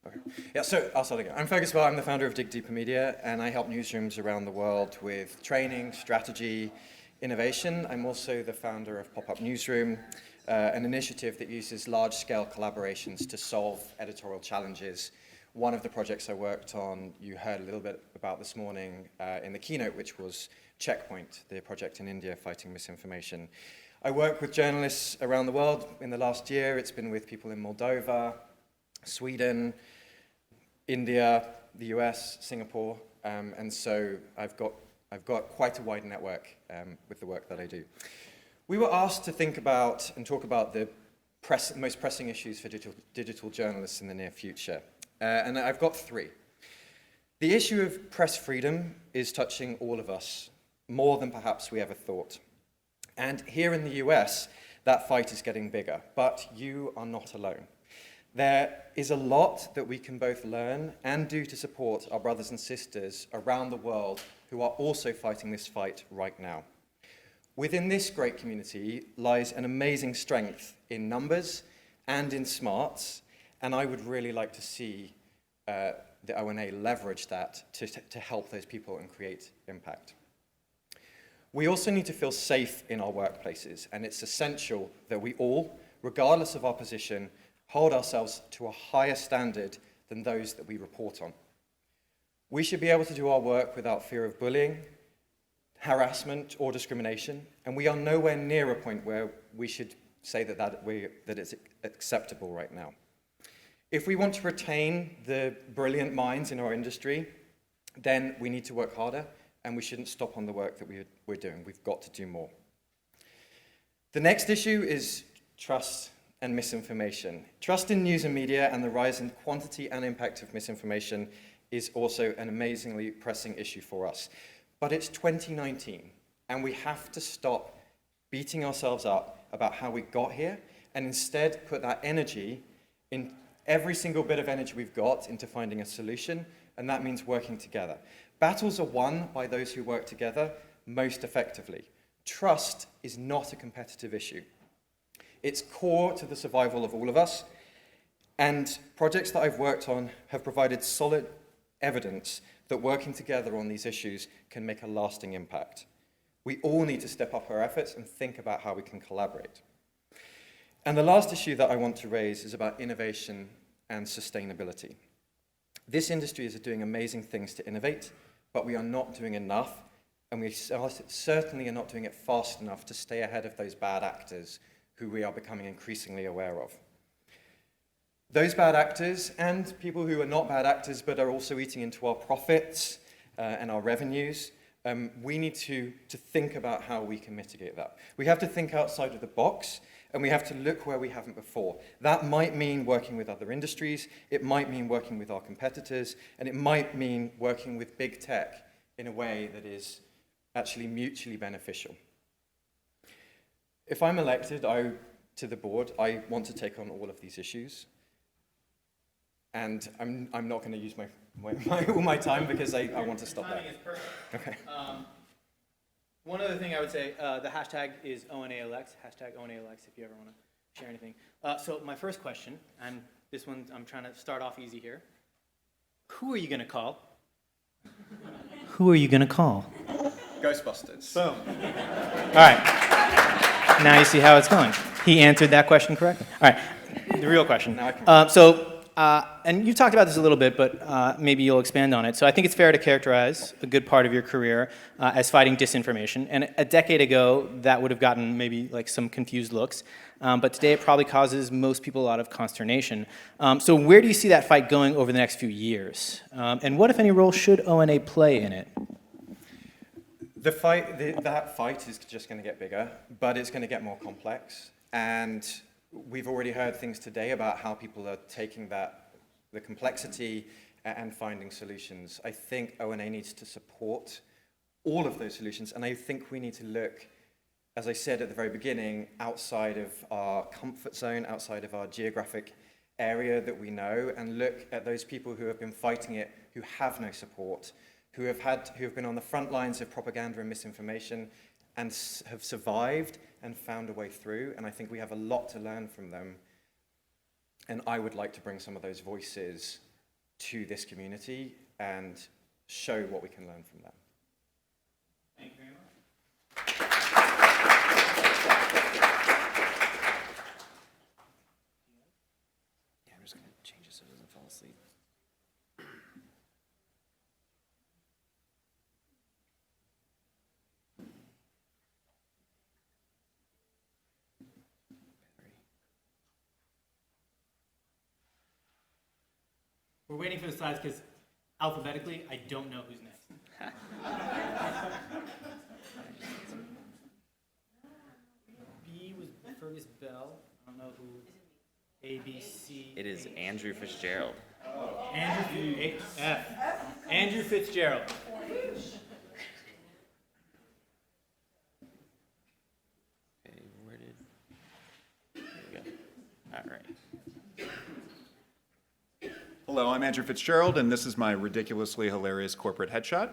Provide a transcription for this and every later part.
Okay. Yeah, so I'll start again. I'm Fergus Barr, I'm the founder of Dig Deeper Media, and I help newsrooms around the world with training, strategy, innovation. I'm also the founder of Pop-Up Newsroom, an initiative that uses large-scale collaborations to solve editorial challenges. One of the projects I worked on, you heard a little bit about this morning in the keynote, which was Checkpoint, the project in India fighting misinformation. I work with journalists around the world. In the last year, it's been with people in Moldova, Sweden, India, the US, Singapore, and so I've got quite a wide network with the work that I do. We were asked to think about and talk about the most pressing issues for digital journalists in the near future, and I've got three. The issue of press freedom is touching all of us, more than perhaps we ever thought. And here in the US, that fight is getting bigger, but you are not alone. There is a lot that we can both learn and do to support our brothers and sisters around the world who are also fighting this fight right now. Within this great community lies an amazing strength in numbers and in smarts, and I would really like to see the ONA leverage that to help those people and create impact. We also need to feel safe in our workplaces, and it's essential that we all, regardless of our position, hold ourselves to a higher standard than those that we report on. We should be able to do our work without fear of bullying, harassment, or discrimination, and we are nowhere near a point where we should say that it's acceptable right now. If we want to retain the brilliant minds in our industry, then we need to work harder, and we shouldn't stop on the work that we're doing. We've got to do more. The next issue is trust and misinformation. Trust in news and media and the rise in quantity and impact of misinformation is also an amazingly pressing issue for us. But it's 2019, and we have to stop beating ourselves up about how we got here, and instead put that energy, in every single bit of energy we've got, into finding a solution, and that means working together. Battles are won by those who work together most effectively. Trust is not a competitive issue. It's core to the survival of all of us, and projects that I've worked on have provided solid evidence that working together on these issues can make a lasting impact. We all need to step up our efforts and think about how we can collaborate. And the last issue that I want to raise is about innovation and sustainability. This industry is doing amazing things to innovate, but we are not doing enough, and we certainly are not doing it fast enough to stay ahead of those bad actors who we are becoming increasingly aware of. Those bad actors, and people who are not bad actors but are also eating into our profits and our revenues, we need to think about how we can mitigate that. We have to think outside of the box, and we have to look where we haven't before. That might mean working with other industries, it might mean working with our competitors, and it might mean working with big tech in a way that is actually mutually beneficial. If I'm elected to the board, I want to take on all of these issues. And I'm not going to use all my time because I want to stop there. Timing is perfect. Okay. One other thing I would say, the hashtag is ONAelects, hashtag ONAelects if you ever want to share anything. So my first question, and this one I'm trying to start off easy here. Who are you going to call? Who are you going to call? Ghostbusters. Boom. All right. Now you see how it's going. He answered that question correctly. All right. The real question. And you've talked about this a little bit, but maybe you'll expand on it. So I think it's fair to characterize a good part of your career as fighting disinformation. And a decade ago, that would have gotten maybe like some confused looks. But today it probably causes most people a lot of consternation. So where do you see that fight going over the next few years? And what, if any, role should ONA play in it? That fight is just going to get bigger, but it's going to get more complex. And we've already heard things today about how people are taking the complexity and finding solutions. I think ONA needs to support all of those solutions, and I think we need to look, as I said at the very beginning, outside of our comfort zone, outside of our geographic area that we know, and look at those people who have been fighting it, who have no support, who have been on the front lines of propaganda and misinformation, and have survived and found a way through, and I think we have a lot to learn from them. And I would like to bring some of those voices to this community and show what we can learn from them. Thank you very much. Yeah, I'm just going to change it so it doesn't fall asleep. We're waiting for the slides because alphabetically, I don't know who's next. B was Fergus Bell. I don't know who. A, B, C. It is Andrew Fitzgerald. Andrew F. Andrew Fitzgerald. Okay, where did... There we go. All right. Hello, I'm Andrew Fitzgerald, and this is my ridiculously hilarious corporate headshot.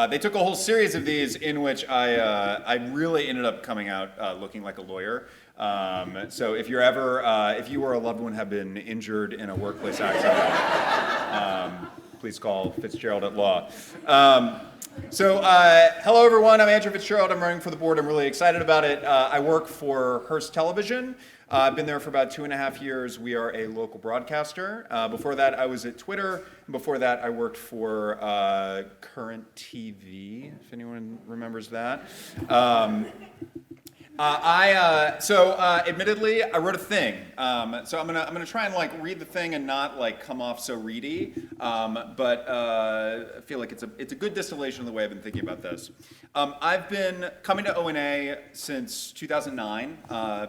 They took a whole series of these in which I really ended up coming out looking like a lawyer. So if you're ever, if you or a loved one have been injured in a workplace accident, please call Fitzgerald at Law. Hello everyone, I'm Andrew Fitzgerald. I'm running for the board. I'm really excited about it. I work for Hearst Television. I've been there for about 2.5 years. We are a local broadcaster. Before that, I was at Twitter. Before that, I worked for Current TV, if anyone remembers that. Admittedly, I wrote a thing. So I'm gonna try and like read the thing and not like come off so reedy. But I feel like it's a good distillation of the way I've been thinking about this. I've been coming to ONA since 2009,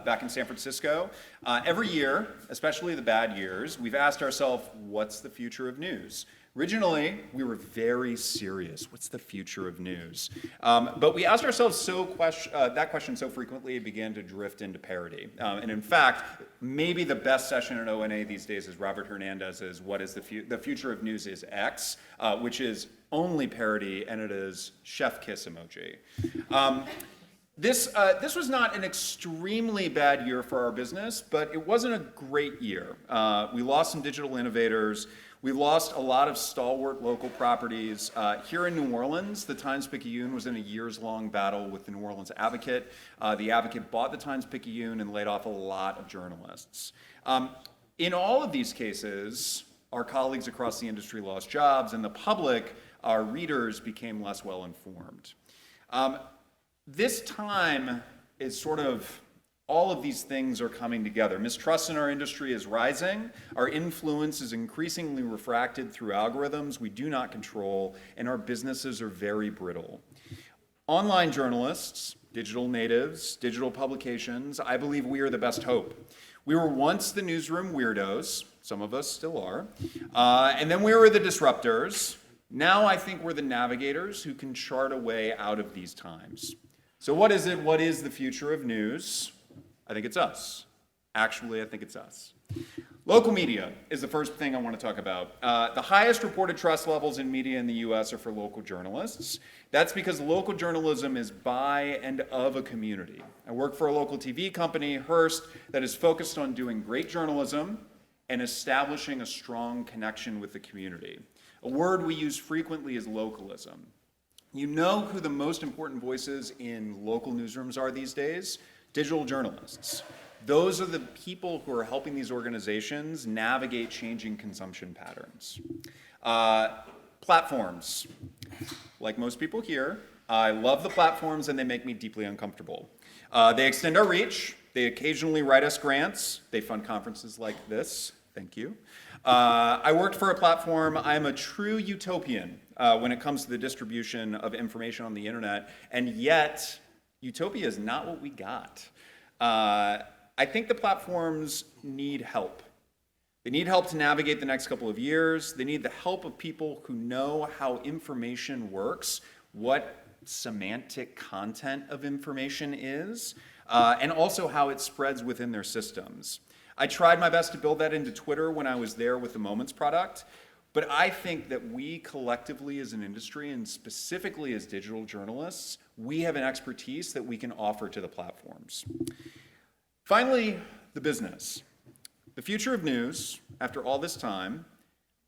back in San Francisco. Every year, especially the bad years, we've asked ourselves, what's the future of news? Originally, we were very serious. What's the future of news? But we asked ourselves that question so frequently, it began to drift into parody. And in fact, maybe the best session at ONA these days is Robert Hernandez's "What is the future of news is X," which is only parody, and it is chef kiss emoji. This was not an extremely bad year for our business, but it wasn't a great year. We lost some digital innovators. We lost a lot of stalwart local properties. Here in New Orleans, the Times-Picayune was in a years-long battle with the New Orleans Advocate. The Advocate bought the Times-Picayune and laid off a lot of journalists. In all of these cases, our colleagues across the industry lost jobs, and the public, our readers, became less well-informed. This time is sort of all of these things are coming together. Mistrust in our industry is rising. Our influence is increasingly refracted through algorithms we do not control, and our businesses are very brittle. Online journalists, digital natives, digital publications, I believe we are the best hope. We were once the newsroom weirdos, some of us still are, and then we were the disruptors. Now I think we're the navigators who can chart a way out of these times. So what is it? What is the future of news? I think it's us. Actually, I think it's us. Local media is the first thing I want to talk about. The highest reported trust levels in media in the US are for local journalists. That's because local journalism is by and of a community. I work for a local TV company, Hearst, that is focused on doing great journalism and establishing a strong connection with the community. A word we use frequently is localism. You know who the most important voices in local newsrooms are these days? Digital journalists. Those are the people who are helping these organizations navigate changing consumption patterns. Platforms. Like most people here, I love the platforms and they make me deeply uncomfortable. They extend our reach. They occasionally write us grants. They fund conferences like this. Thank you. I worked for a platform. I'm a true utopian when it comes to the distribution of information on the internet, and yet utopia is not what we got. I think the platforms need help. They need help to navigate the next couple of years. They need the help of people who know how information works, what semantic content of information is, and also how it spreads within their systems. I tried my best to build that into Twitter when I was there with the Moments product, but I think that we collectively as an industry, and specifically as digital journalists, we have an expertise that we can offer to the platforms. Finally, the business. The future of news, after all this time,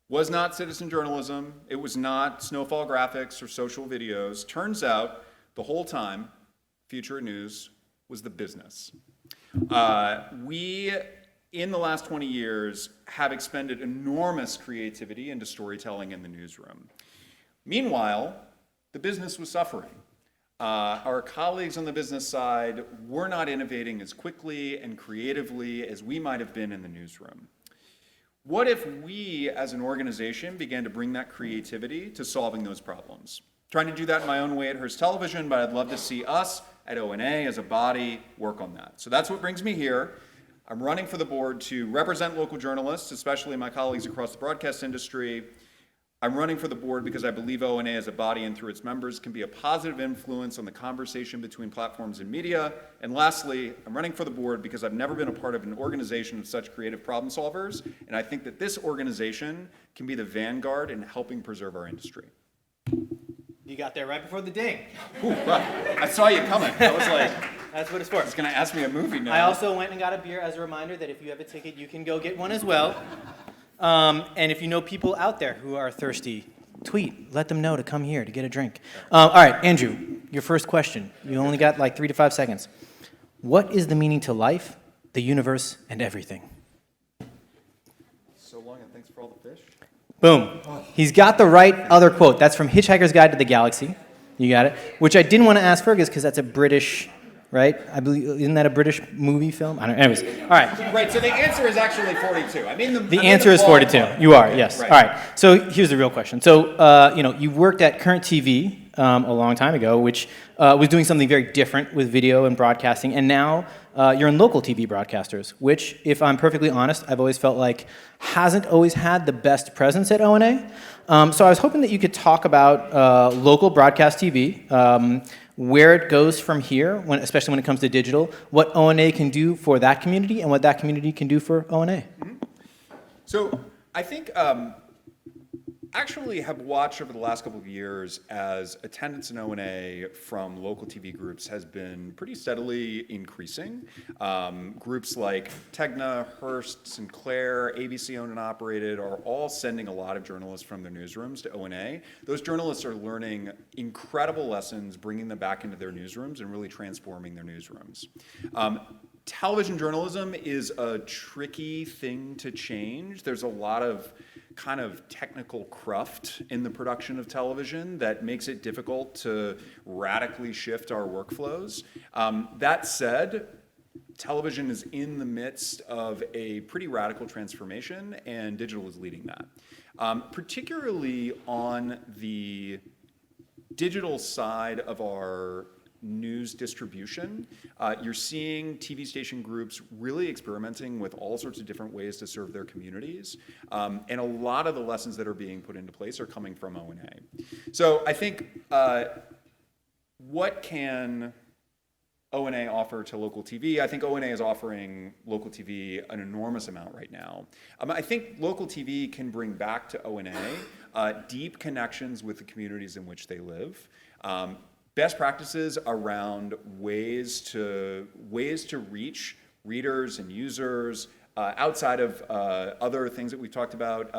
Was not citizen journalism. It was not snowfall graphics or social videos. Turns out, the whole time, Future News was the business. We, in the last 20 years, have expended enormous creativity into storytelling in the newsroom. Meanwhile, the business was suffering. Our colleagues on the business side were not innovating as quickly and creatively as we might have been in the newsroom. What if we, as an organization, began to bring that creativity to solving those problems? Trying to do that in my own way at Hearst Television, but I'd love to see us at ONA as a body work on that. So that's what brings me here. I'm running for the board to represent local journalists, especially my colleagues across the broadcast industry. I'm running for the board because I believe ONA as a body and through its members can be a positive influence on the conversation between platforms and media. And lastly, I'm running for the board because I've never been a part of an organization of such creative problem solvers, and I think that this organization can be the vanguard in helping preserve our industry. You got there right before the ding. Ooh, wow. I saw you coming. I was like, That's what it's for. he's going to ask me a movie now. I also went and got a beer as a reminder that if you have a ticket, you can go get one as well. And if you know people out there who are thirsty, tweet. Let them know to come here to get a drink. All right, Andrew, your first question. You only got like 3 to 5 seconds. What is the meaning to life, the universe, and everything? So long, and thanks for all the fish. Boom. He's got the right other quote. That's from Hitchhiker's Guide to the Galaxy. You got it. Which I didn't want to ask Fergus because that's a British, right? I believe, isn't that a British movie film? I don't know. Anyways, all right. Right, so the answer is actually 42. The answer is 42. You are, yes. Right. All right. So here's the real question. So, you worked at Current TV a long time ago, which was doing something very different with video and broadcasting, and now you're in local TV broadcasters, which, if I'm perfectly honest, I've always felt like hasn't always had the best presence at ONA. So I was hoping that you could talk about local broadcast TV, where it goes from here, especially when it comes to digital, what ONA can do for that community, and what that community can do for ONA. Mm-hmm. So I think actually have watched over the last couple of years as attendance in ONA from local TV groups has been pretty steadily increasing. Groups like Tegna, Hearst, Sinclair, ABC owned and operated are all sending a lot of journalists from their newsrooms to ONA. Those journalists are learning incredible lessons, bringing them back into their newsrooms and really transforming their newsrooms. Television journalism is a tricky thing to change. There's a lot of kind of technical cruft in the production of television that makes it difficult to radically shift our workflows. That said, television is in the midst of a pretty radical transformation, and digital is leading that. Particularly on the digital side of our news distribution, you're seeing TV station groups really experimenting with all sorts of different ways to serve their communities. And a lot of the lessons that are being put into place are coming from ONA. So I think what can ONA offer to local TV? I think ONA is offering local TV an enormous amount right now. I think local TV can bring back to ONA deep connections with the communities in which they live. Best practices around ways to reach readers and users outside of other things that we've talked about.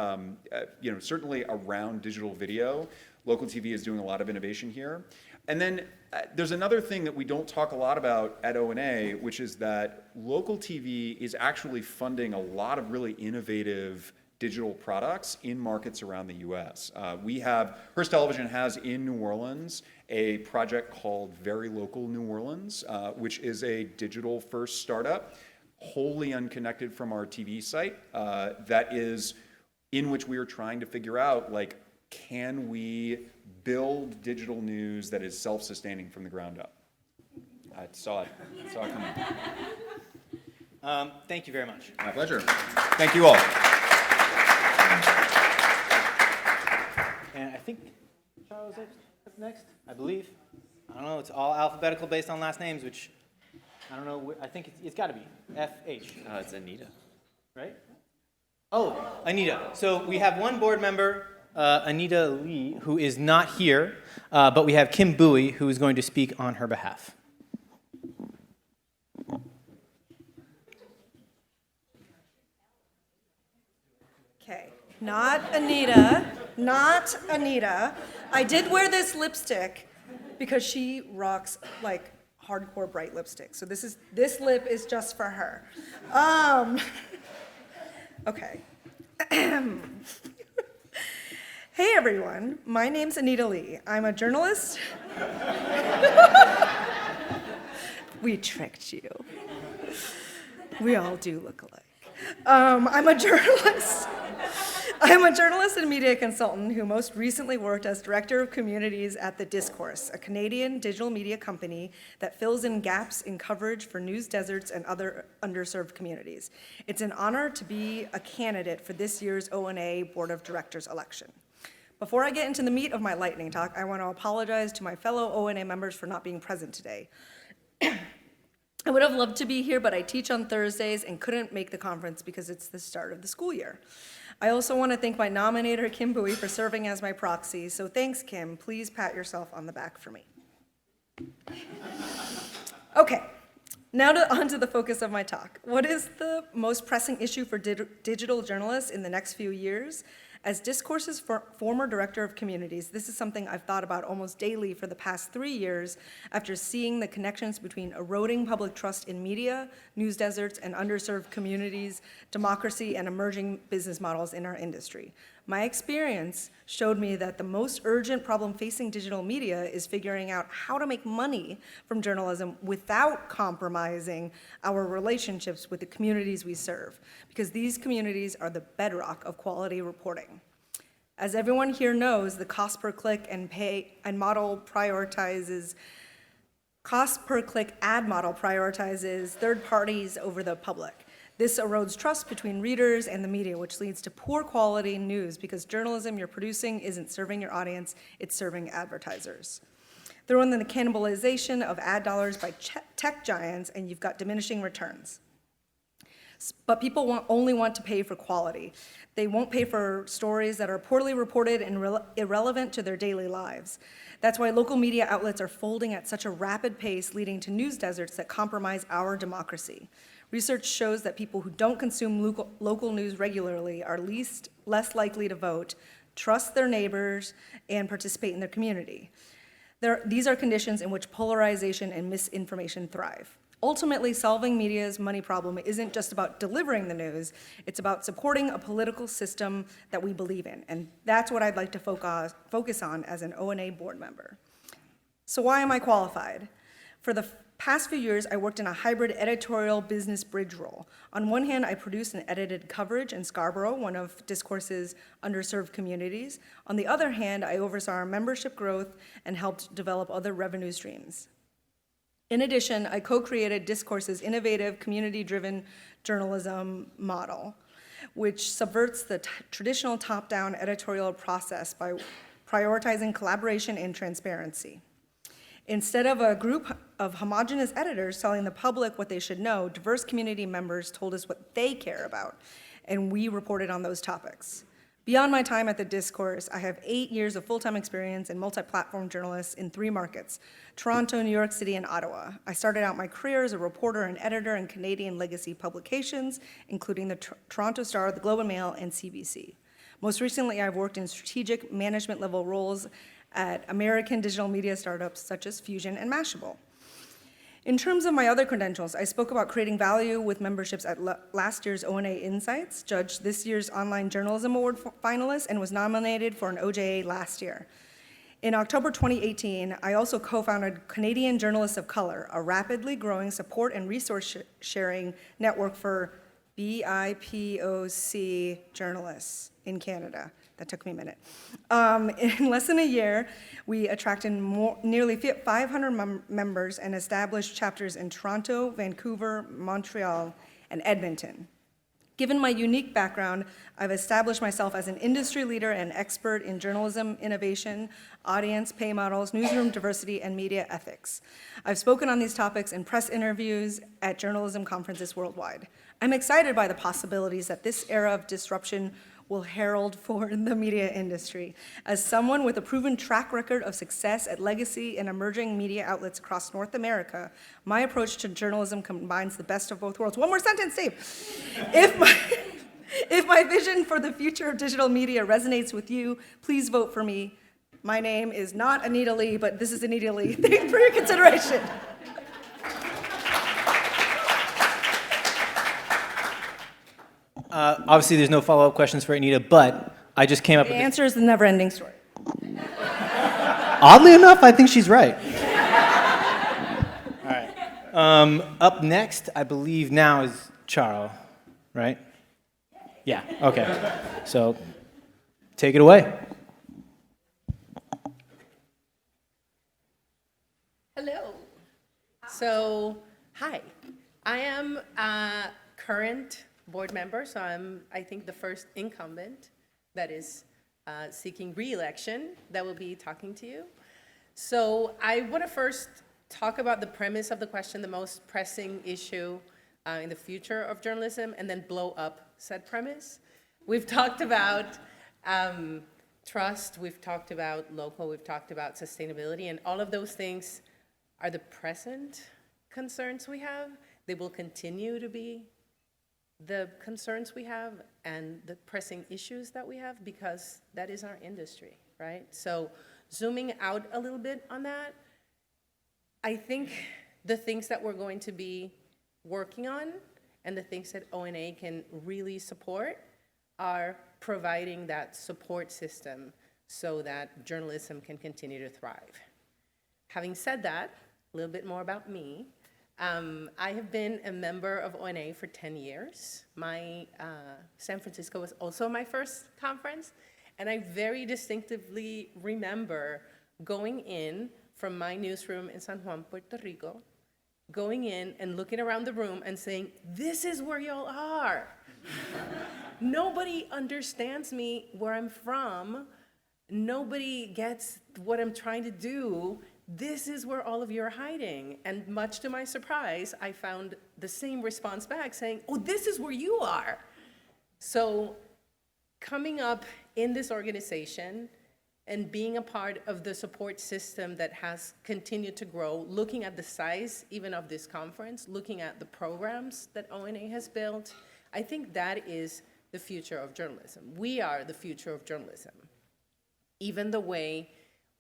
Certainly around digital video, local TV is doing a lot of innovation here. And then there's another thing that we don't talk a lot about at ONA, which is that local TV is actually funding a lot of really innovative digital products in markets around the US. Hearst Television has in New Orleans a project called Very Local New Orleans, which is a digital first startup, wholly unconnected from our TV site, in which we are trying to figure out, can we build digital news that is self-sustaining from the ground up? I saw it coming. Thank you very much. My pleasure. Thank you all. And I think Charles is up next, I believe. I don't know, it's all alphabetical based on last names, which I don't know, I think it's got to be F-H. It's Anita. Right? Oh, Anita. So we have one board member, Anita Lee, who is not here, but we have Kim Bowie, who is going to speak on her behalf. Okay. Not Anita. Not Anita. I did wear this lipstick because she rocks like hardcore bright lipstick. So this lip is just for her. Okay. Hey everyone, my name's Anita Lee. I'm a journalist. We tricked you. We all do look alike. I'm a journalist. I'm a journalist and media consultant who most recently worked as Director of Communities at The Discourse, a Canadian digital media company that fills in gaps in coverage for news deserts and other underserved communities. It's an honor to be a candidate for this year's ONA Board of Directors election. Before I get into the meat of my lightning talk, I want to apologize to my fellow ONA members for not being present today. I would have loved to be here, but I teach on Thursdays and couldn't make the conference because it's the start of the school year. I also want to thank my nominator, Kim Bowie, for serving as my proxy. So thanks, Kim. Please pat yourself on the back for me. Okay, now onto the focus of my talk. What is the most pressing issue for digital journalists in the next few years? As Discourse's former director of communities, this is something I've thought about almost daily for the past 3 years after seeing the connections between eroding public trust in media, news deserts, and underserved communities, democracy, and emerging business models in our industry. My experience showed me that the most urgent problem facing digital media is figuring out how to make money from journalism without compromising our relationships with the communities we serve, because these communities are the bedrock of quality reporting. As everyone here knows, the cost per click and ad model prioritizes third parties over the public. This erodes trust between readers and the media, which leads to poor quality news because journalism you're producing isn't serving your audience, it's serving advertisers. Throw in the cannibalization of ad dollars by tech giants, and you've got diminishing returns. But people only want to pay for quality. They won't pay for stories that are poorly reported and irrelevant to their daily lives. That's why local media outlets are folding at such a rapid pace, leading to news deserts that compromise our democracy. Research shows that people who don't consume local news regularly are less likely to vote, trust their neighbors, and participate in their community. These are conditions in which polarization and misinformation thrive. Ultimately, solving media's money problem isn't just about delivering the news, it's about supporting a political system that we believe in, and that's what I'd like to focus on as an ONA board member. So why am I qualified? For the past few years, I worked in a hybrid editorial business bridge role. On one hand, I produced and edited coverage in Scarborough, one of Discourse's underserved communities. On the other hand, I oversaw our membership growth and helped develop other revenue streams. In addition, I co-created Discourse's innovative community-driven journalism model, which subverts the traditional top-down editorial process by prioritizing collaboration and transparency. Instead of a group of homogenous editors telling the public what they should know, diverse community members told us what they care about, and we reported on those topics. Beyond my time at the Discourse, I have 8 years of full-time experience in multi-platform journalists in 3 markets, Toronto, New York City, and Ottawa. I started out my career as a reporter and editor in Canadian legacy publications, including the Toronto Star, the Globe and Mail, and CBC. Most recently, I've worked in strategic management level roles at American digital media startups such as Fusion and Mashable. In terms of my other credentials, I spoke about creating value with memberships at last year's ONA Insights, judged this year's Online Journalism Award finalist, and was nominated for an OJA last year. In October 2018, I also co-founded Canadian Journalists of Color, a rapidly growing support and resource sharing network for BIPOC journalists in Canada. That took me a minute. In less than a year, we attracted nearly 500 members and established chapters in Toronto, Vancouver, Montreal, and Edmonton. Given my unique background, I've established myself as an industry leader and expert in journalism innovation, audience pay models, newsroom diversity, and media ethics. I've spoken on these topics in press interviews at journalism conferences worldwide. I'm excited by the possibilities that this era of disruption will herald for the media industry. As someone with a proven track record of success at legacy and emerging media outlets across North America, my approach to journalism combines the best of both worlds. One more sentence, Dave. If my vision for the future of digital media resonates with you, please vote for me. My name is not Anita Lee, but this is Anita Lee. Thanks for your consideration. Obviously, there's no follow-up questions for Anita, but I just came up The with answer is the never-ending story. Oddly enough, I think she's right. All right. Up next, I believe now is Charo, right? Yeah, okay. So, take it away. Hello. So, hi. I am a current board member, so I think, the first incumbent that is seeking re-election that will be talking to you. So I want to first talk about the premise of the question, the most pressing issue in the future of journalism, and then blow up said premise. We've talked about trust, we've talked about local, we've talked about sustainability, and all of those things are the present concerns we have. They will continue to be the concerns we have and the pressing issues that we have, because that is our industry, right? So zooming out a little bit on that, I think the things that we're going to be working on and the things that ONA can really support are providing that support system so that journalism can continue to thrive. Having said that, a little bit more about me. I have been a member of ONA for 10 years. San Francisco was also my first conference, and I very distinctively remember going in from my newsroom in San Juan, Puerto Rico, going in and looking around the room and saying, this is where y'all are. Nobody understands me where I'm from. Nobody gets what I'm trying to do. This is where all of you are hiding. And much to my surprise, I found the same response back saying, oh, this is where you are. So coming up in this organization and being a part of the support system that has continued to grow, looking at the size even of this conference, looking at the programs that ONA has built, I think that is the future of journalism. We are the future of journalism. Even the way,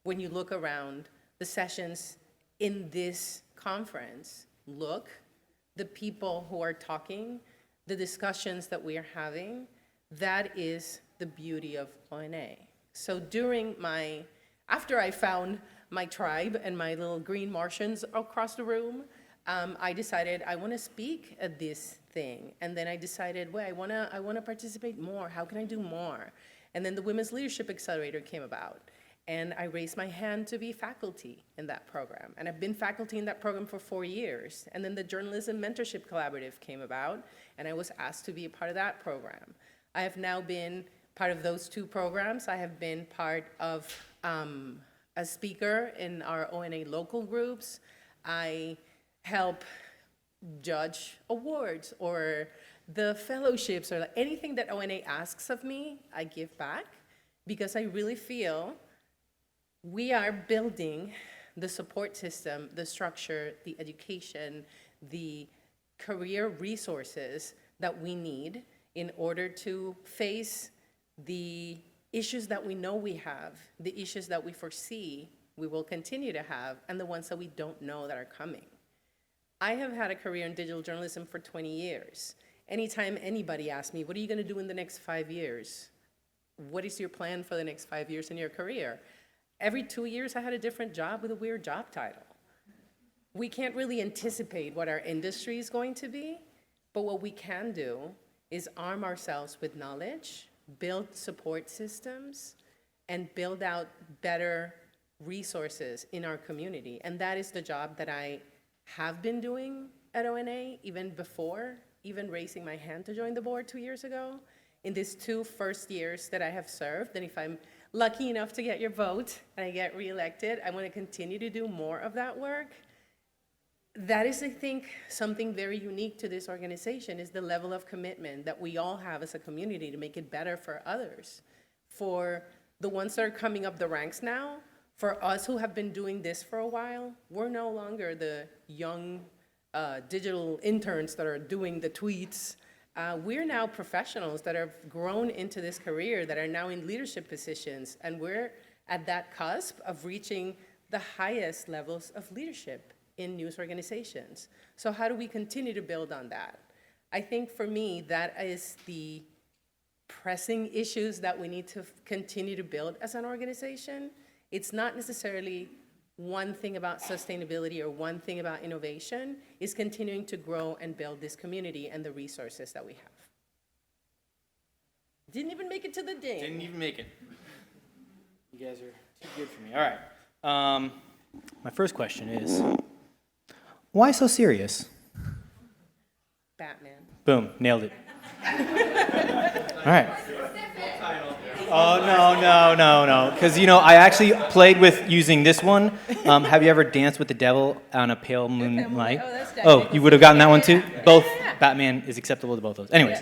when you look around, the sessions in this conference look, the people who are talking, the discussions that we are having, that is the beauty of ONA. So after I found my tribe and my little green Martians across the room, I decided I want to speak at this thing. And then I decided, I want to participate more. How can I do more? And then the Women's Leadership Accelerator came about. And I raised my hand to be faculty in that program. And I've been faculty in that program for 4 years. And then the Journalism Mentorship Collaborative came about, and I was asked to be a part of that program. I have now been part of those two programs. I have been part of a speaker in our ONA local groups. I help judge awards or the fellowships or anything that ONA asks of me, I give back, because I really feel we are building the support system, the structure, the education, the career resources that we need in order to face the issues that we know we have, the issues that we foresee we will continue to have, and the ones that we don't know that are coming. I have had a career in digital journalism for 20 years. Anytime anybody asks me, what are you going to do in the next 5 years? What is your plan for the next 5 years in your career? Every 2 years, I had a different job with a weird job title. We can't really anticipate what our industry is going to be, but what we can do is arm ourselves with knowledge, build support systems, and build out better resources in our community. And that is the job that I have been doing at ONA, even before, even raising my hand to join the board 2 years ago. In these 2 first years that I have served, and if I'm lucky enough to get your vote and I get reelected, I want to continue to do more of that work. That is, I think, something very unique to this organization, is the level of commitment that we all have as a community to make it better for others. For the ones that are coming up the ranks now, for us who have been doing this for a while, we're no longer the young digital interns that are doing the tweets we're now professionals that have grown into this career, that are now in leadership positions, and we're at that cusp of reaching the highest levels of leadership in news organizations. So how do we continue to build on that? I think for me, that is the pressing issues that we need to continue to build as an organization. It's not necessarily one thing about sustainability or one thing about innovation. It's continuing to grow and build this community and the resources that we have. Didn't even make it to the ding. Didn't even make it. You guys are too good for me. All right. My first question is, why so serious? Batman. Boom, nailed it. All right. Oh, no. Because, I actually played with using this one. Have you ever danced with the devil on a pale moonlight? Oh, that's Oh, you would have gotten that one too? Yeah. Both. Yeah. Batman is acceptable to both those. Anyways.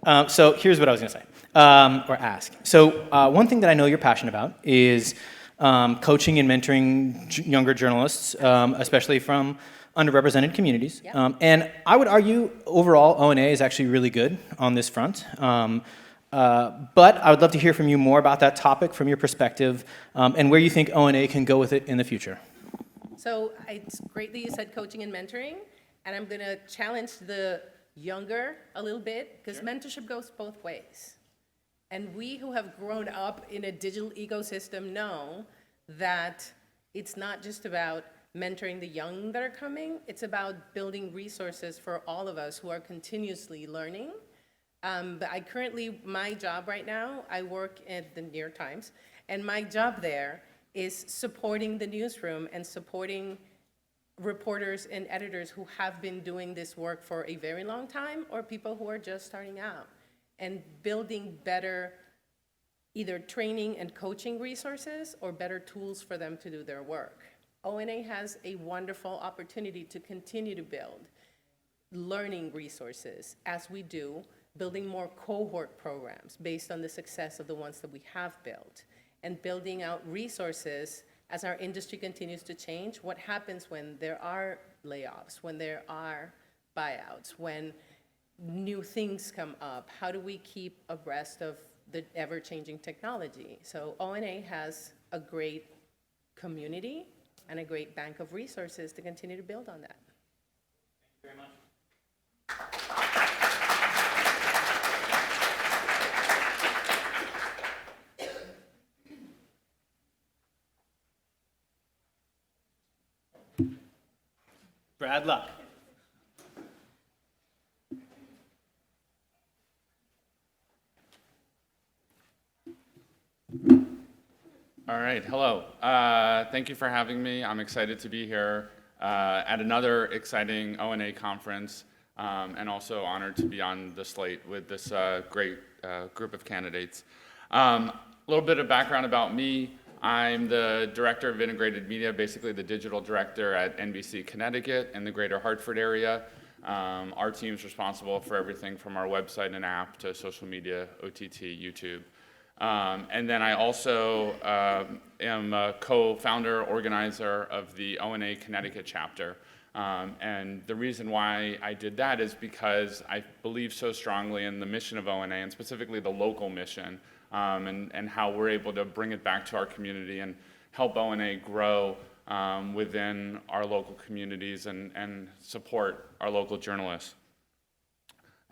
Yes. So here's what I was going to say, or ask. So one thing that I know you're passionate about is coaching and mentoring younger journalists, especially from underrepresented communities. Yep. And I would argue overall ONA is actually really good on this front. But I would love to hear from you more about that topic from your perspective and where you think ONA can go with it in the future. So it's great that you said coaching and mentoring, and I'm going to challenge the younger a little bit, because mentorship goes both ways. And we who have grown up in a digital ecosystem know that it's not just about mentoring the young that are coming, it's about building resources for all of us who are continuously learning. But my job right now, I work at the New York Times, and my job there is supporting the newsroom and supporting reporters and editors who have been doing this work for a very long time, or people who are just starting out, and building better either training and coaching resources or better tools for them to do their work. ONA has a wonderful opportunity to continue to build learning resources as we do, building more cohort programs based on the success of the ones that we have built, and building out resources as our industry continues to change. What happens when there are layoffs, when there are buyouts, when new things come up? How do we keep abreast of the ever-changing technology? So ONA has a great community and a great bank of resources to continue to build on that. Thank you very much. Brad Luck. All right, hello. Thank you for having me. I'm excited to be here at another exciting ONA conference, and also honored to be on the slate with this great group of candidates. A little bit of background about me. I'm the Director of Integrated Media, basically the digital director at NBC Connecticut in the greater Hartford area. Our team's responsible for everything from our website and app to social media, OTT, YouTube. And then I also am a co-founder, organizer of the ONA Connecticut chapter. And the reason why I did that is because I believe so strongly in the mission of ONA, and specifically the local mission, and how we're able to bring it back to our community and help ONA grow within our local communities and support our local journalists.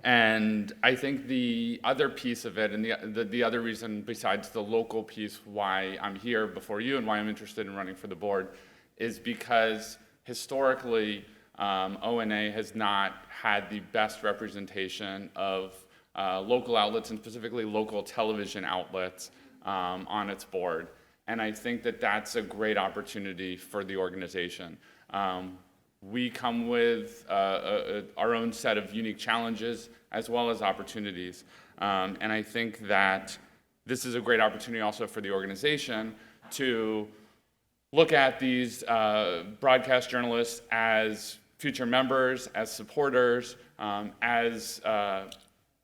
And I think the other piece of it, and the other reason besides the local piece why I'm here before you and why I'm interested in running for the board, is because historically ONA has not had the best representation of local outlets, and specifically local television outlets on its board. And I think that that's a great opportunity for the organization. We come with our own set of unique challenges as well as opportunities. And I think that this is a great opportunity also for the organization to look at these broadcast journalists as future members, as supporters, as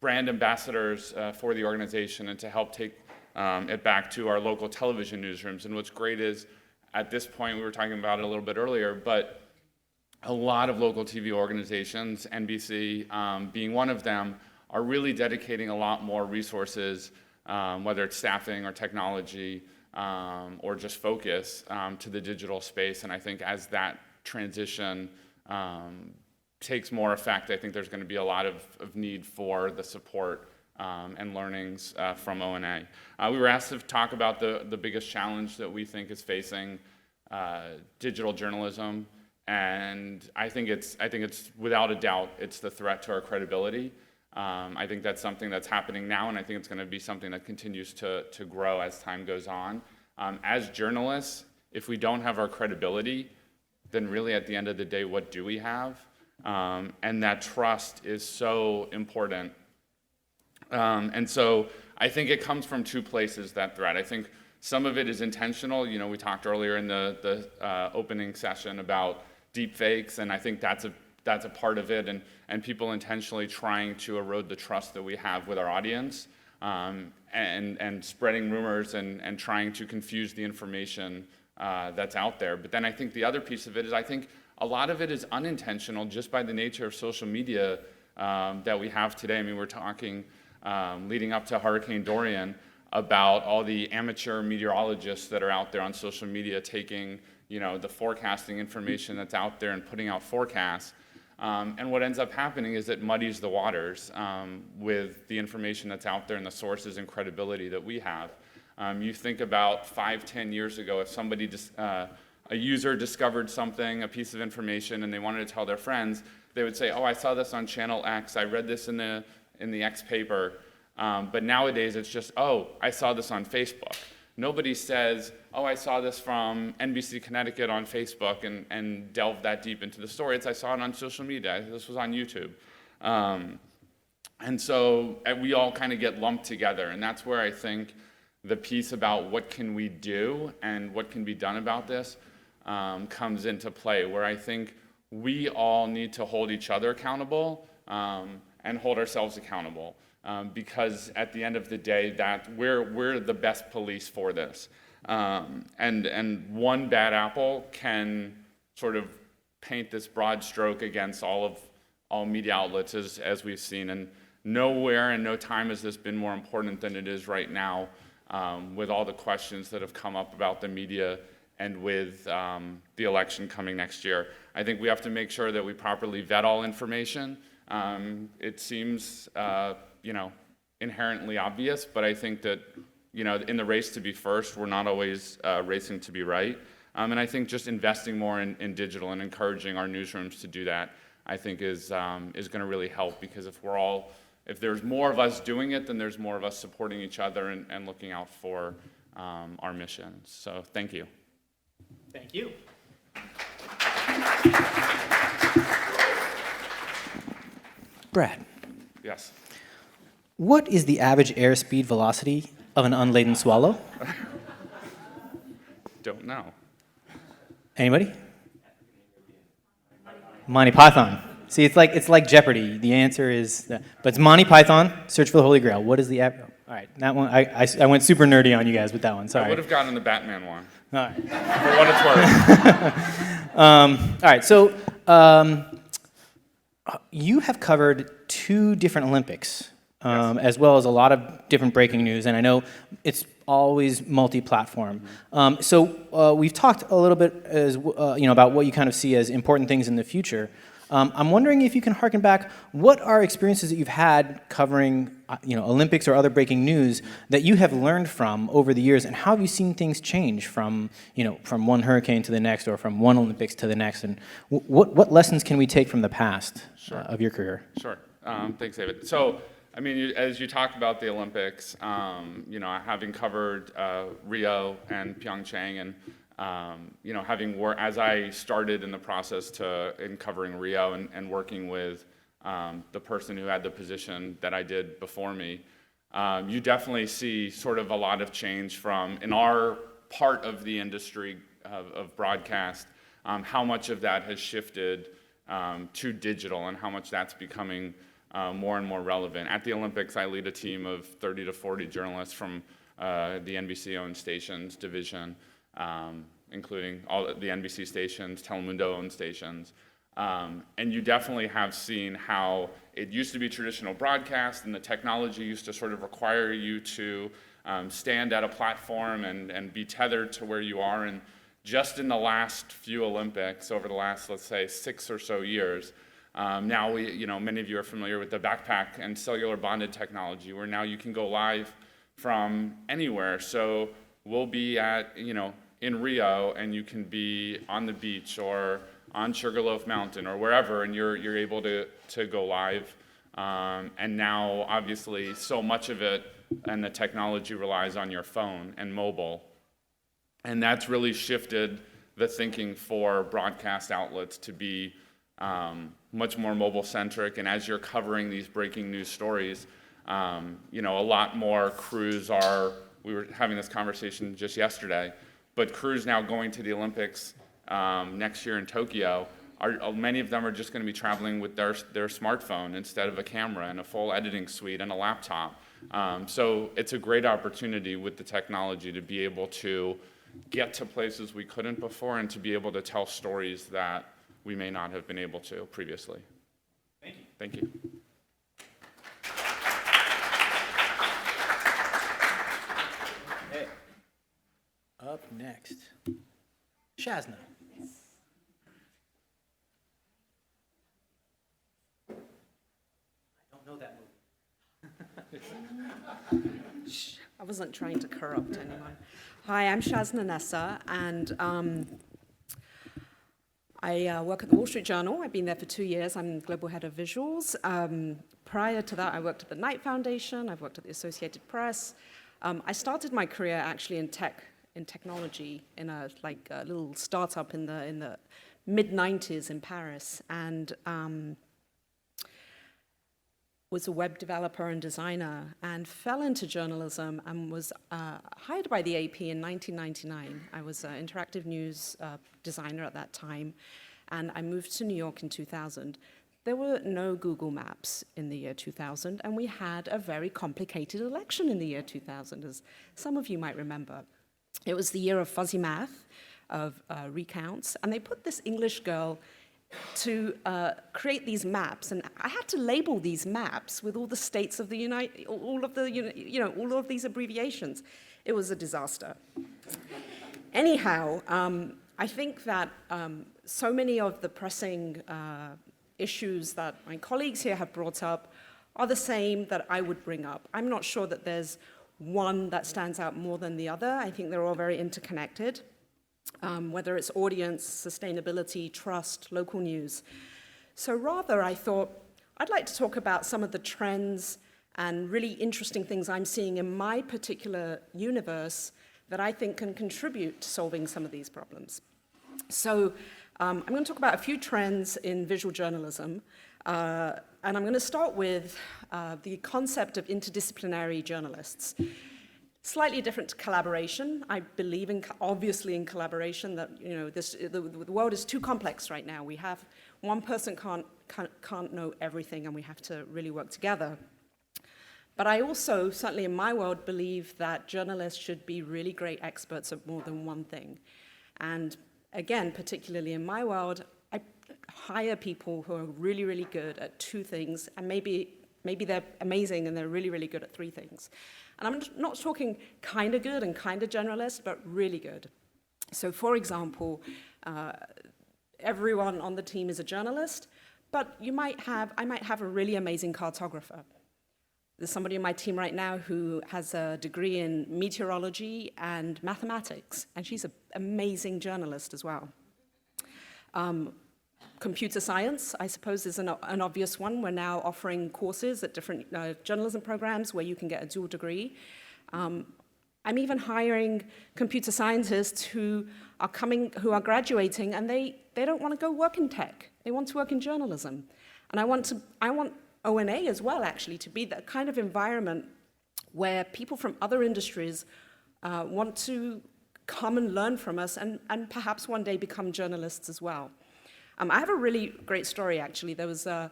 brand ambassadors for the organization, and to help take it back to our local television newsrooms. And what's great is, at this point, we were talking about it a little bit earlier, but a lot of local TV organizations, NBC being one of them, are really dedicating a lot more resources, whether it's staffing or technology or just focus to the digital space. And I think as that transition takes more effect, I think there's going to be a lot of need for the support and learnings from ONA. We were asked to talk about the biggest challenge that we think is facing digital journalism, and I think it's without a doubt it's the threat to our credibility. I think that's something that's happening now, and I think it's going to be something that continues to grow as time goes on. As journalists, if we don't have our credibility, then really at the end of the day, what do we have? And that trust is so important. And so I think it comes from two places, that threat. I think some of it is intentional. You know, we talked earlier in the opening session about deep fakes, and I think that's a part of it, and people intentionally trying to erode the trust that we have with our audience, and spreading rumors and trying to confuse the information that's out there. But then I think the other piece of it is I think a lot of it is unintentional just by the nature of social media that we have today. I mean, we're talking leading up to Hurricane Dorian about all the amateur meteorologists that are out there on social media taking, you know, the forecasting information that's out there and putting out forecasts. And what ends up happening is it muddies the waters with the information that's out there and the sources and credibility that we have. You think about 5-10 years ago, if somebody a user discovered something, a piece of information, and they wanted to tell their friends, they would say, "Oh, I saw this on Channel X. I read this in the X paper." But nowadays, it's just, "Oh, I saw this on Facebook." Nobody says, "Oh, I saw this from NBC Connecticut on Facebook," and delve that deep into the story. It's, "I saw it on social media. This was on YouTube." And so we all kind of get lumped together, and that's where I think the piece about what can we do and what can be done about this comes into play, where I think we all need to hold each other accountable and hold ourselves accountable. Because at the end of the day, that we're the best police for this. And one bad apple can sort of paint this broad stroke against all media outlets as we've seen. And nowhere and no time has this been more important than it is right now, with all the questions that have come up about the media and with the election coming next year. I think we have to make sure that we properly vet all information. It seems inherently obvious, but I think that, in the race to be first, we're not always racing to be right. And I think just investing more in digital and encouraging our newsrooms to do that, I think is going to really help, because if there's more of us doing it, then there's more of us supporting each other and looking out for our missions. So thank you. Thank you. Brad. Yes. What is the average airspeed velocity of an unladen swallow? Don't know. Anybody? Monty Python. See, it's like Jeopardy. The answer is, but it's Monty Python. Search for the Holy Grail. What is the average? All right, that one. I went super nerdy on you guys with that one. Sorry. I would have gotten the Batman one. All right. For what it's worth. All right. So you have covered 2 different Olympics. Yes. As well as a lot of different breaking news, and I know it's always multi-platform. So we've talked a little bit about what you kind of see as important things in the future. I'm wondering if you can harken back. What are experiences that you've had covering, Olympics or other breaking news that you have learned from over the years, and how have you seen things change from one hurricane to the next, or from one Olympics to the next, and what lessons can we take from the past of your career? Sure. Thanks, David. So, I mean, as you talked about the Olympics, having covered Rio and Pyeongchang, and having worked, as I started in the process in covering Rio and working with the person who had the position that I did before me, you definitely see sort of a lot of change from, in our part of the industry of broadcast, how much of that has shifted to digital and how much that's becoming more and more relevant. At the Olympics, I lead a team of 30 to 40 journalists from the NBC-owned stations division, including all the NBC stations, Telemundo-owned stations. And you definitely have seen how it used to be traditional broadcast, and the technology used to sort of require you to stand at a platform and be tethered to where you are. And just in the last few Olympics, over the last, let's say, 6 or so years, now many of you are familiar with the backpack and cellular bonded technology, where now you can go live from anywhere. So we'll be in Rio, and you can be on the beach or on Sugarloaf Mountain or wherever, and you're able to go live. And now, obviously, so much of it and the technology relies on your phone and mobile. And that's really shifted the thinking for broadcast outlets to be much more mobile-centric. And as you're covering these breaking news stories, a lot more crews we were having this conversation just yesterday, but crews now going to the Olympics next year in Tokyo, many of them are just going to be traveling with their smartphone instead of a camera and a full editing suite and a laptop. So it's a great opportunity with the technology to be able to get to places we couldn't before and to be able to tell stories that we may not have been able to previously. Thank you. Thank you. Hey. Up next, Shazna. I don't know that movie. I wasn't trying to corrupt anyone. Hi, I'm Jasmine Essa, and I work at the Wall Street Journal. I've been there for 2 years. I'm global head of visuals. Prior to that, I worked at the Knight Foundation. I've worked at the Associated Press. I started my career actually in technology, in a little startup in the mid-90s in Paris, and was a web developer and designer, and fell into journalism and was hired by the AP in 1999. I was an interactive news designer at that time, and I moved to New York in 2000. There were no Google Maps in the year 2000, and we had a very complicated election in the year 2000, as some of you might remember. It was the year of fuzzy math, of recounts, and they put this English girl to create these maps, and I had to label these maps with all the states of the all of these abbreviations. It was a disaster. Anyhow, I think that so many of the pressing issues that my colleagues here have brought up are the same that I would bring up. I'm not sure that there's one that stands out more than the other. I think they're all very interconnected. Whether it's audience, sustainability, trust, local news. So rather, I thought I'd like to talk about some of the trends and really interesting things I'm seeing in my particular universe that I think can contribute to solving some of these problems. So I'm going to talk about a few trends in visual journalism, and I'm going to start with the concept of interdisciplinary journalists. Slightly different to collaboration. I believe obviously in collaboration, that the world is too complex right now. We have one person can't know everything, and we have to really work together. But I also, certainly in my world, believe that journalists should be really great experts at more than one thing. And again, particularly in my world, I hire people who are really, really good at 2 things, and maybe they're amazing and they're really, really good at 3 things. And I'm not talking kind of good and kind of generalist, but really good. So for example, everyone on the team is a journalist, but I might have a really amazing cartographer. There's somebody on my team right now who has a degree in meteorology and mathematics, and she's an amazing journalist as well. Computer science, I suppose, is an obvious one. We're now offering courses at different journalism programs where you can get a dual degree. I'm even hiring computer scientists who are graduating, and they don't want to go work in tech. They want to work in journalism. And I want ONA as well, actually, to be that kind of environment where people from other industries want to come and learn from us and perhaps one day become journalists as well. I have a really great story, actually. There was a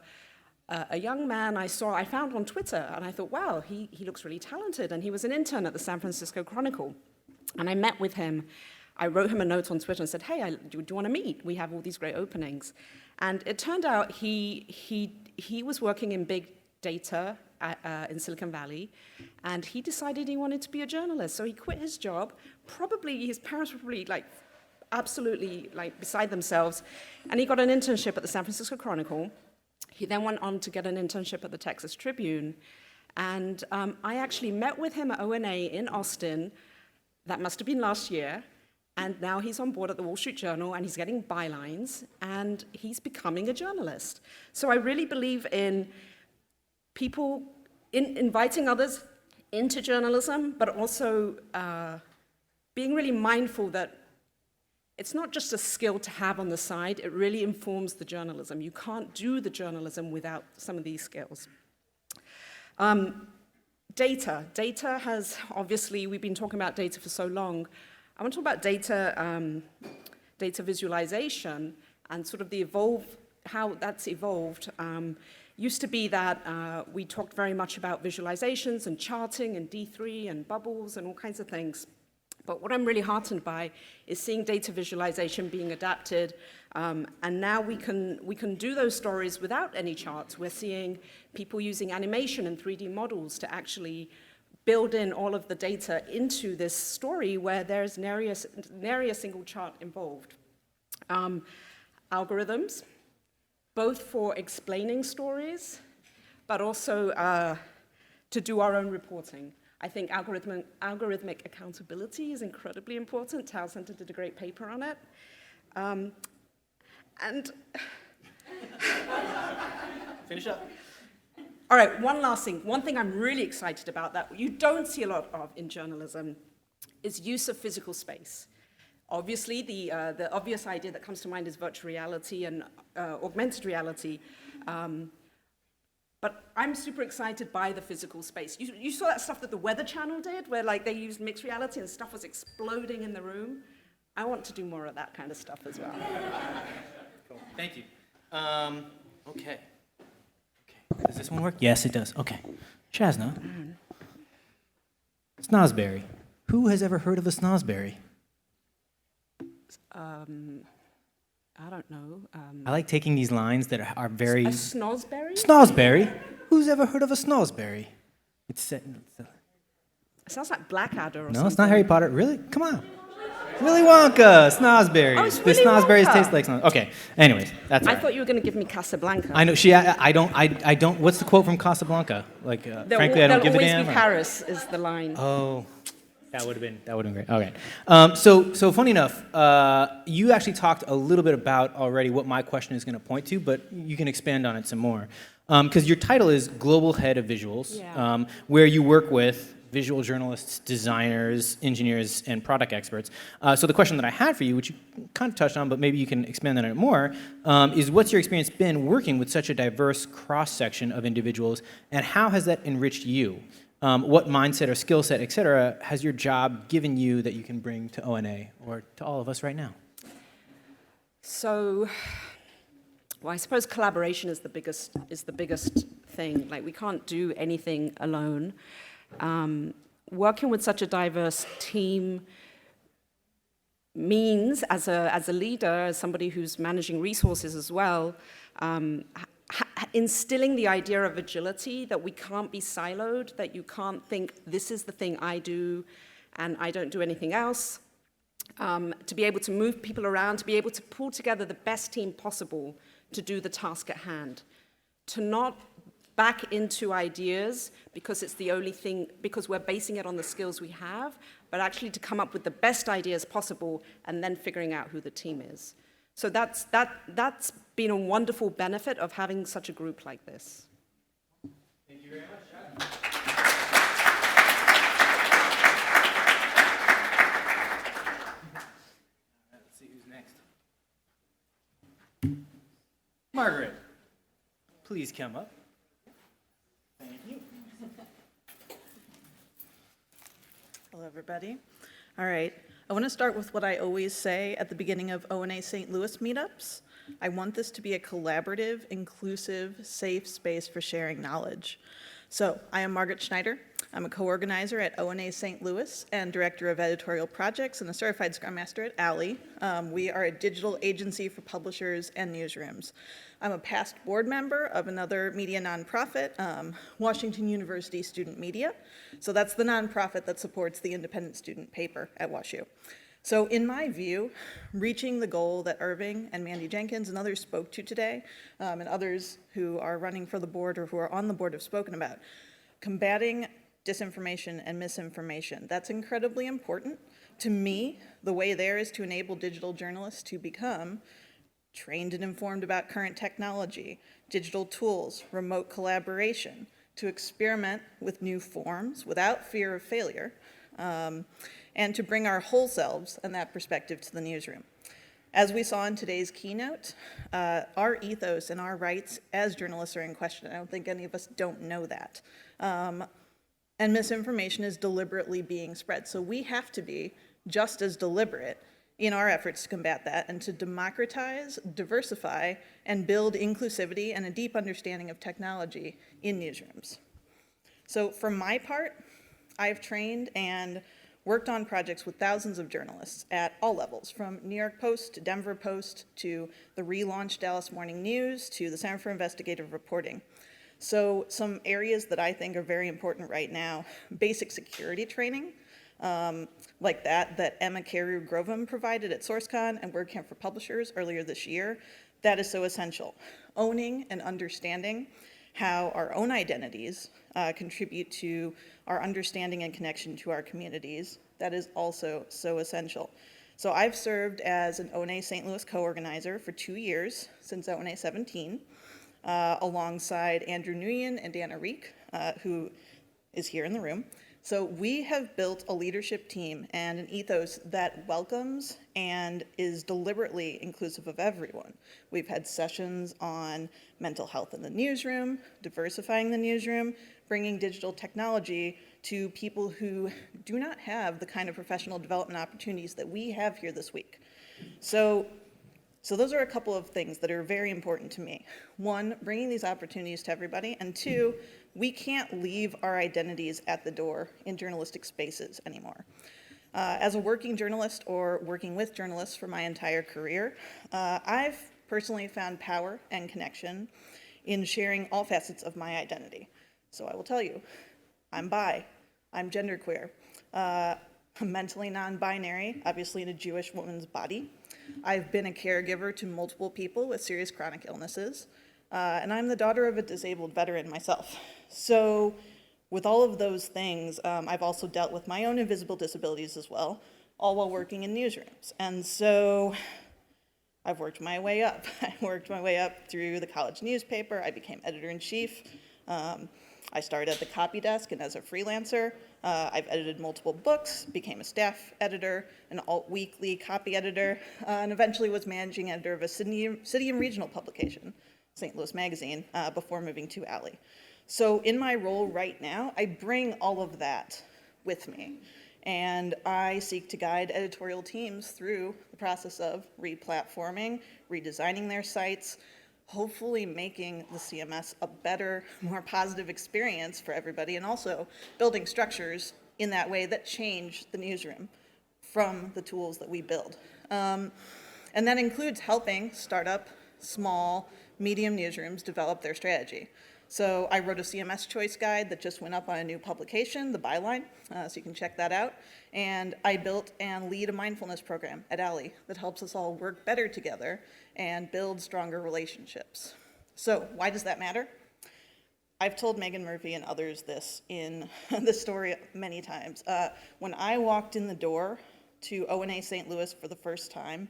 young man I found on Twitter, and I thought, wow, he looks really talented, and he was an intern at the San Francisco Chronicle. And I met with him I wrote him a note on Twitter and said, hey, do you want to meet? We have all these great openings. And it turned out he was working in big data in Silicon Valley, and he decided he wanted to be a journalist. So he quit his job. Probably, his parents were probably like absolutely like beside themselves, and he got an internship at the San Francisco Chronicle. He then went on to get an internship at the Texas Tribune, and I actually met with him at ONA in Austin. That must have been last year, and now he's on board at the Wall Street Journal, and he's getting bylines, and he's becoming a journalist. So I really believe in people inviting others into journalism, but also being really mindful that it's not just a skill to have on the side, it really informs the journalism. You can't do the journalism without some of these skills. Data. Data has, obviously, we've been talking about data for so long. I want to talk about data visualization and sort of how that's evolved. Used to be that we talked very much about visualizations and charting and D3 and bubbles and all kinds of things. But what I'm really heartened by is seeing data visualization being adapted, and now we can do those stories without any charts. We're seeing people using animation and 3D models to actually build in all of the data into this story where there's nary a single chart involved. Algorithms, both for explaining stories, but also to do our own reporting. I think algorithmic accountability is incredibly important. Tao Center did a great paper on it. And Finish up. all right, one last thing. One thing I'm really excited about that you don't see a lot of in journalism is use of physical space. Obviously, the obvious idea that comes to mind is virtual reality and augmented reality. But I'm super excited by the physical space. You saw that stuff that the Weather Channel did, where like they used mixed reality and stuff was exploding in the room. I want to do more of that kind of stuff as well. Cool. Thank you. Okay. Does this one work? Yes, it does. Okay. Shazna. Snozberry. Who has ever heard of a snozberry? I don't know. I like taking these lines that are very... A snozberry? Snozberry? Who's ever heard of a snozberry? It sounds like Blackadder or something. No, it's not Harry Potter. Really? Come on. Willy Wonka, snozberries. Oh, it's The Willy snozberries Wonka. taste like snozberries. Okay, anyways, that's all I right. thought you were going to give me Casablanca. I know, I don't, what's the quote from Casablanca? Like, frankly, I don't give a damn. There'll always be Paris is the line. Oh, that would have been great. Okay. So funny enough, you actually talked a little bit about already what my question is going to point to, but you can expand on it some more. Because your title is Global Head of Visuals, Yeah. where you work with visual journalists, designers, engineers, and product experts. So the question that I had for you, which you kind of touched on, but maybe you can expand on it more, is what's your experience been working with such a diverse cross-section of individuals, and how has that enriched you? What mindset or skill set, et cetera, has your job given you that you can bring to ONA or to all of us right now? So, well, I suppose collaboration is the biggest thing. Like, we can't do anything alone. Working with such a diverse team means, as a leader, as somebody who's managing resources as well, instilling the idea of agility, that we can't be siloed, that you can't think, this is the thing I do and I don't do anything else. To be able to move people around, to be able to pull together the best team possible to do the task at hand. To not back into ideas because it's the only thing, because we're basing it on the skills we have, but actually to come up with the best ideas possible and then figuring out who the team is. So that's been a wonderful benefit of having such a group like this. Thank you very much. Let's see who's next. Margaret, please come up. Thank you. Hello, everybody. All right. I want to start with what I always say at the beginning of ONA St. Louis meetups. I want this to be a collaborative, inclusive, safe space for sharing knowledge. So I am Margot Schneider. I'm a co-organizer at ONA St. Louis and director of editorial projects and a certified Scrum Master at ALLY. We are a digital agency for publishers and newsrooms. I'm a past board member of another media nonprofit, Washington University Student Media. So that's the nonprofit that supports the independent student paper at WashU. So in my view, reaching the goal that Irving and Mandy Jenkins and others spoke to today, and others who are running for the board or who are on the board have spoken about, combating disinformation and misinformation, that's incredibly important. To me, the way there is to enable digital journalists to become trained and informed about current technology, digital tools, remote collaboration, to experiment with new forms without fear of failure, and to bring our whole selves and that perspective to the newsroom. As we saw in today's keynote, our ethos and our rights as journalists are in question. I don't think any of us don't know that. And misinformation is deliberately being spread. So we have to be just as deliberate in our efforts to combat that and to democratize, diversify, and build inclusivity and a deep understanding of technology in newsrooms. So for my part, I've trained and worked on projects with thousands of journalists at all levels, from New York Post to Denver Post to the relaunched Dallas Morning News to the Center for Investigative Reporting. So some areas that I think are very important right now, basic security training, like that Emma Carew-Grovum provided at SourceCon and WordCamp for Publishers earlier this year, that is so essential. Owning and understanding how our own identities contribute to our understanding and connection to our communities, that is also so essential. So I've served as an ONA St. Louis co-organizer for 2 years, since ONA 17, alongside Andrew Nguyen and Dana Reek, who is here in the room. So we have built a leadership team and an ethos that welcomes and is deliberately inclusive of everyone. We've had sessions on mental health in the newsroom, diversifying the newsroom, bringing digital technology to people who do not have the kind of professional development opportunities that we have here this week. So those are a couple of things that are very important to me. One, bringing these opportunities to everybody, and two, we can't leave our identities at the door in journalistic spaces anymore. As a working journalist or working with journalists for my entire career, I've personally found power and connection in sharing all facets of my identity. So I will tell you, I'm bi, I'm genderqueer, I'm mentally non-binary, obviously in a Jewish woman's body. I've been a caregiver to multiple people with serious chronic illnesses, and I'm the daughter of a disabled veteran myself. So with all of those things, I've also dealt with my own invisible disabilities as well, all while working in newsrooms. And so I've worked my way up. I worked my way up through the college newspaper. I became editor-in-chief. I started at the copy desk and as a freelancer. I've edited multiple books, became a staff editor, an alt-weekly copy editor, and eventually was managing editor of a city and regional publication, St. Louis Magazine, before moving to ALLY. So in my role right now, I bring all of that with me, and I seek to guide editorial teams through the process of replatforming, redesigning their sites, hopefully making the CMS a better, more positive experience for everybody, and also building structures in that way that change the newsroom from the tools that we build. And that includes helping startup, small, medium newsrooms develop their strategy. So I wrote a CMS choice guide that just went up on a new publication, The Byline, so you can check that out. And I built and lead a mindfulness program at ALLY that helps us all work better together and build stronger relationships. So why does that matter? I've told Megan Murphy and others this in this story many times. When I walked in the door to ONA St. Louis for the first time,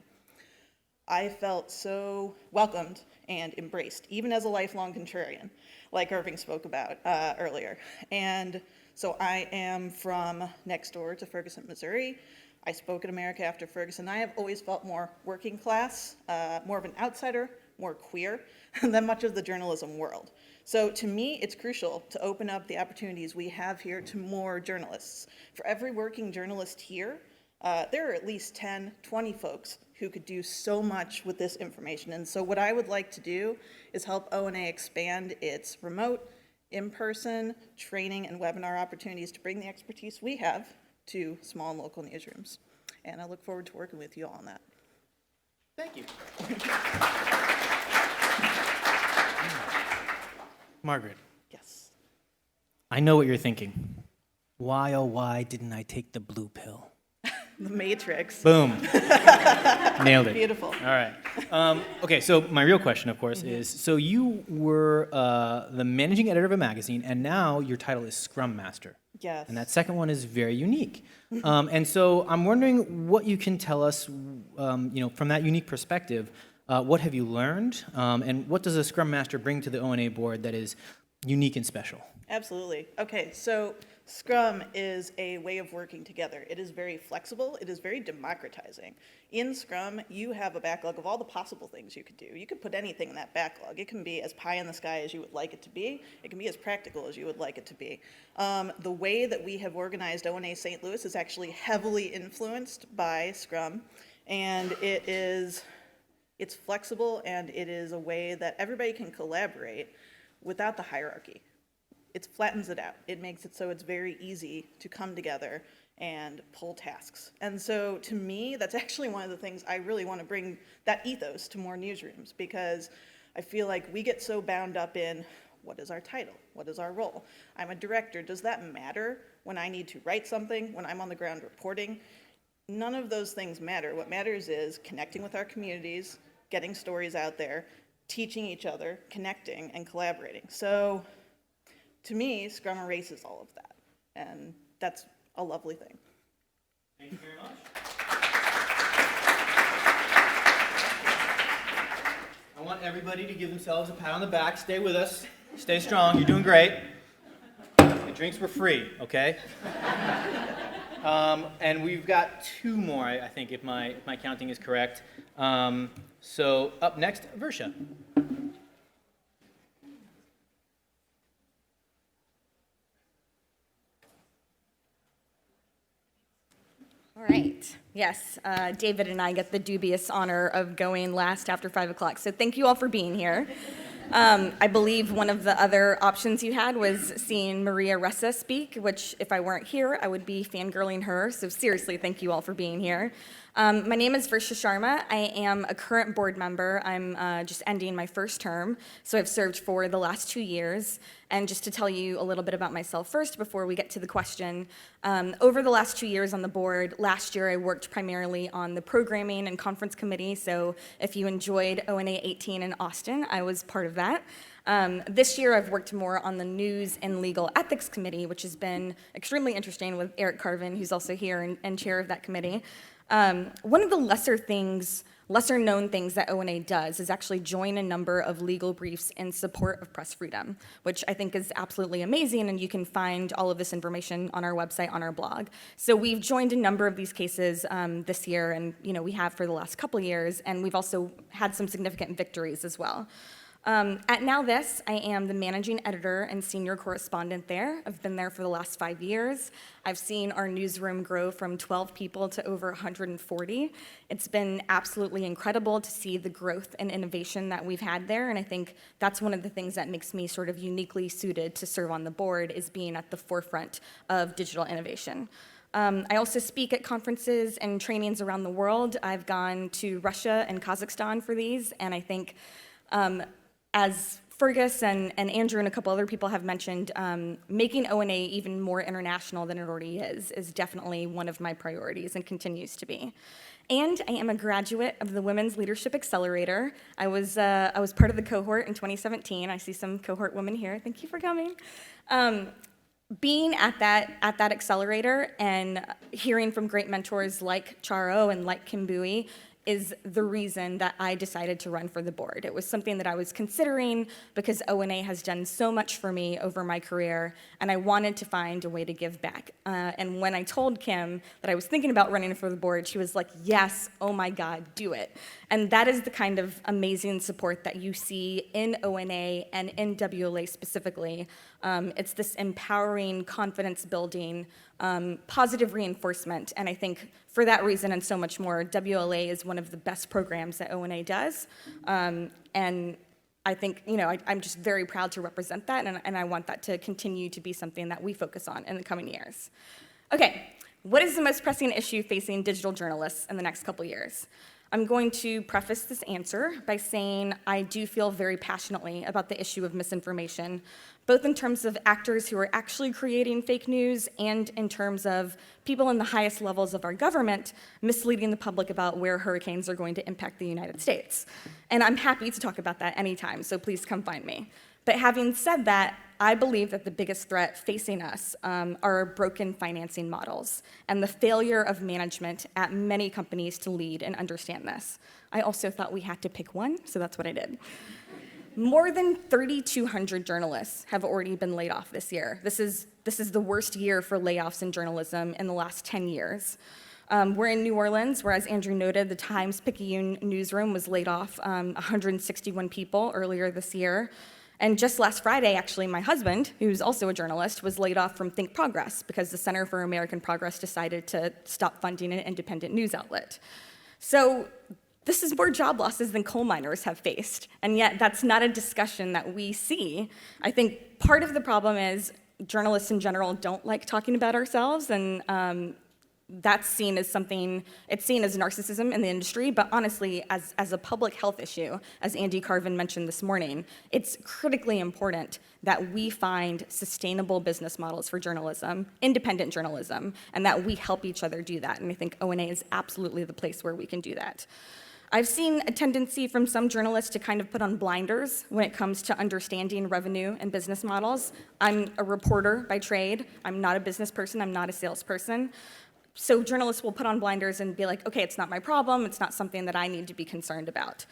I felt so welcomed and embraced, even as a lifelong contrarian, like Irving spoke about earlier. And so I am from next door to Ferguson, Missouri. I spoke at America After Ferguson. I have always felt more working class, more of an outsider, more queer than much of the journalism world. So to me, it's crucial to open up the opportunities we have here to more journalists. For every working journalist here, there are at least 10, 20 folks who could do so much with this information. And so what I would like to do is help ONA expand its remote, in-person training and webinar opportunities to bring the expertise we have to small and local newsrooms. And I look forward to working with you all on that. Thank you. Margaret, Yes. I know what you're thinking. Why, oh, why didn't I take the blue pill? The Matrix. Boom. Nailed it. Beautiful. All right. Okay, so my real question, of course, is, so you were the managing editor of a magazine, and now your title is Scrum Master. Yes. And that second one is very unique. And so I'm wondering what you can tell us, from that unique perspective, what have you learned, and what does a Scrum Master bring to the ONA board that is unique and special? Absolutely. Okay, so Scrum is a way of working together. It is very flexible. It is very democratizing. In Scrum, you have a backlog of all the possible things you could do. You could put anything in that backlog. It can be as pie in the sky as you would like it to be. It can be as practical as you would like it to be. The way that we have organized ONA St. Louis is actually heavily influenced by Scrum, and it's flexible, and it is a way that everybody can collaborate without the hierarchy. It flattens it out. It makes it so it's very easy to come together and pull tasks. And so to me, that's actually one of the things I really want to bring that ethos to more newsrooms, because I feel like we get so bound up in what is our title? What is our role? I'm a director. Does that matter when I need to write something, when I'm on the ground reporting? None of those things matter. What matters is connecting with our communities, getting stories out there, teaching each other, connecting, and collaborating. So to me, Scrum erases all of that, and that's a lovely thing. Thank you very much. I want everybody to give themselves a pat on the back. Stay with us. Stay strong. You're doing great. The drinks were free, okay? And we've got two more, I think, if my counting is correct. So up next, Versha. All right. Yes, David and I get the dubious honor of going last after 5 o'clock. So thank you all for being here. I believe one of the other options you had was seeing Maria Ressa speak, which if I weren't here, I would be fangirling her. So seriously, thank you all for being here. My name is Vishal Sharma. I am a current board member. I'm just ending my first term, so I've served for the last 2 years. And just to tell you a little bit about myself first before we get to the question, over the last 2 years on the board, last year I worked primarily on the programming and conference committee, so if you enjoyed ONA 18 in Austin, I was part of that. This year I've worked more on the News and Legal Ethics Committee, which has been extremely interesting with Eric Carvin, who's also here and chair of that committee. One of the lesser known things that ONA does is actually join a number of legal briefs in support of press freedom, which I think is absolutely amazing, and you can find all of this information on our website, on our blog. So we've joined a number of these cases this year, and we have for the last couple years, and we've also had some significant victories as well. At Now This, I am the managing editor and senior correspondent there. I've been there for the last 5 years. I've seen our newsroom grow from 12 people to over 140. It's been absolutely incredible to see the growth and innovation that we've had there, and I think that's one of the things that makes me sort of uniquely suited to serve on the board, is being at the forefront of digital innovation. I also speak at conferences and trainings around the world. I've gone to Russia and Kazakhstan for these, and I think as Fergus and Andrew and a couple other people have mentioned, making ONA even more international than it already is definitely one of my priorities and continues to be. And I am a graduate of the Women's Leadership Accelerator. I was part of the cohort in 2017. I see some cohort women here. Thank you for coming. Being at that accelerator and hearing from great mentors like Charo and like Kim Bowie is the reason that I decided to run for the board. It was something that I was considering because ONA has done so much for me over my career, and I wanted to find a way to give back. And when I told Kim that I was thinking about running for the board, she was like, yes, oh my God, do it. And that is the kind of amazing support that you see in ONA and in WLA specifically. It's this empowering, confidence-building, positive reinforcement, and I think for that reason and so much more, WLA is one of the best programs that ONA does, and I think, I'm just very proud to represent that, and I want that to continue to be something that we focus on in the coming years. Okay, what is the most pressing issue facing digital journalists in the next couple years? I'm going to preface this answer by saying I do feel very passionately about the issue of misinformation, both in terms of actors who are actually creating fake news and in terms of people in the highest levels of our government misleading the public about where hurricanes are going to impact the United States. And I'm happy to talk about that anytime, so please come find me. But having said that, I believe that the biggest threat facing us are broken financing models and the failure of management at many companies to lead and understand this. I also thought we had to pick one, so that's what I did. More than 3,200 journalists have already been laid off this year. This is the worst year for layoffs in journalism in the last 10 years. We're in New Orleans, where, as Andrew noted, the Times-Picayune newsroom was laid off 161 people earlier this year. And just last Friday, actually, my husband, who's also a journalist, was laid off from Think Progress because the Center for American Progress decided to stop funding an independent news outlet. So this is more job losses than coal miners have faced, and yet that's not a discussion that we see. I think part of the problem is journalists in general don't like talking about ourselves, and that's seen as something, it's seen as narcissism in the industry, but honestly, as a public health issue, as Andy Carvin mentioned this morning, it's critically important that we find sustainable business models for journalism, independent journalism, and that we help each other do that. And I think ONA is absolutely the place where we can do that. I've seen a tendency from some journalists to kind of put on blinders when it comes to understanding revenue and business models. I'm a reporter by trade. I'm not a business person. I'm not a salesperson. So journalists will put on blinders and be like, okay, it's not my problem. It's not something that I need to be concerned about.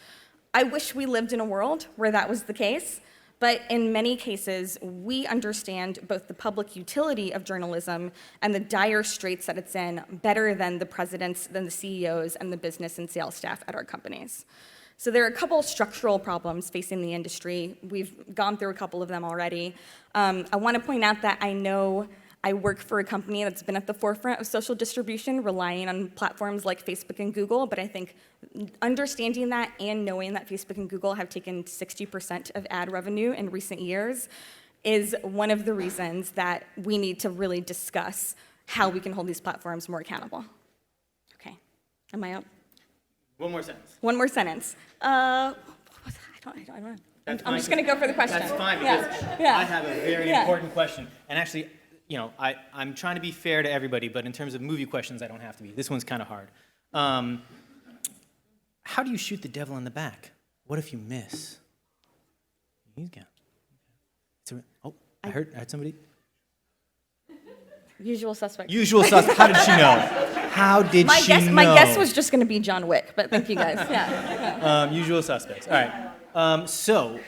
I wish we lived in a world where that was the case. But in many cases, we understand both the public utility of journalism and the dire straits that it's in better than the presidents, than the CEOs, and the business and sales staff at our companies. So there are a couple structural problems facing the industry. We've gone through a couple of them already. I want to point out that I know I work for a company that's been at the forefront of social distribution, relying on platforms like Facebook and Google, but I think understanding that and knowing that Facebook and Google have taken 60% of ad revenue in recent years is one of the reasons that we need to really discuss how we can hold these platforms more accountable. Okay, am I up? One more sentence. One more sentence. I don't know. I'm just gonna go for the question. That's fine, because I have a very important question. And actually, I'm trying to be fair to everybody, but in terms of movie questions, I don't have to be. This one's kind of hard. How do you shoot the devil in the back? What if you miss? He's gone. Oh, I heard somebody. Usual suspect. Usual suspect. How did she know? How did she know? My guess was just going to be John Wick, but thank you guys. Usual suspects. All right. So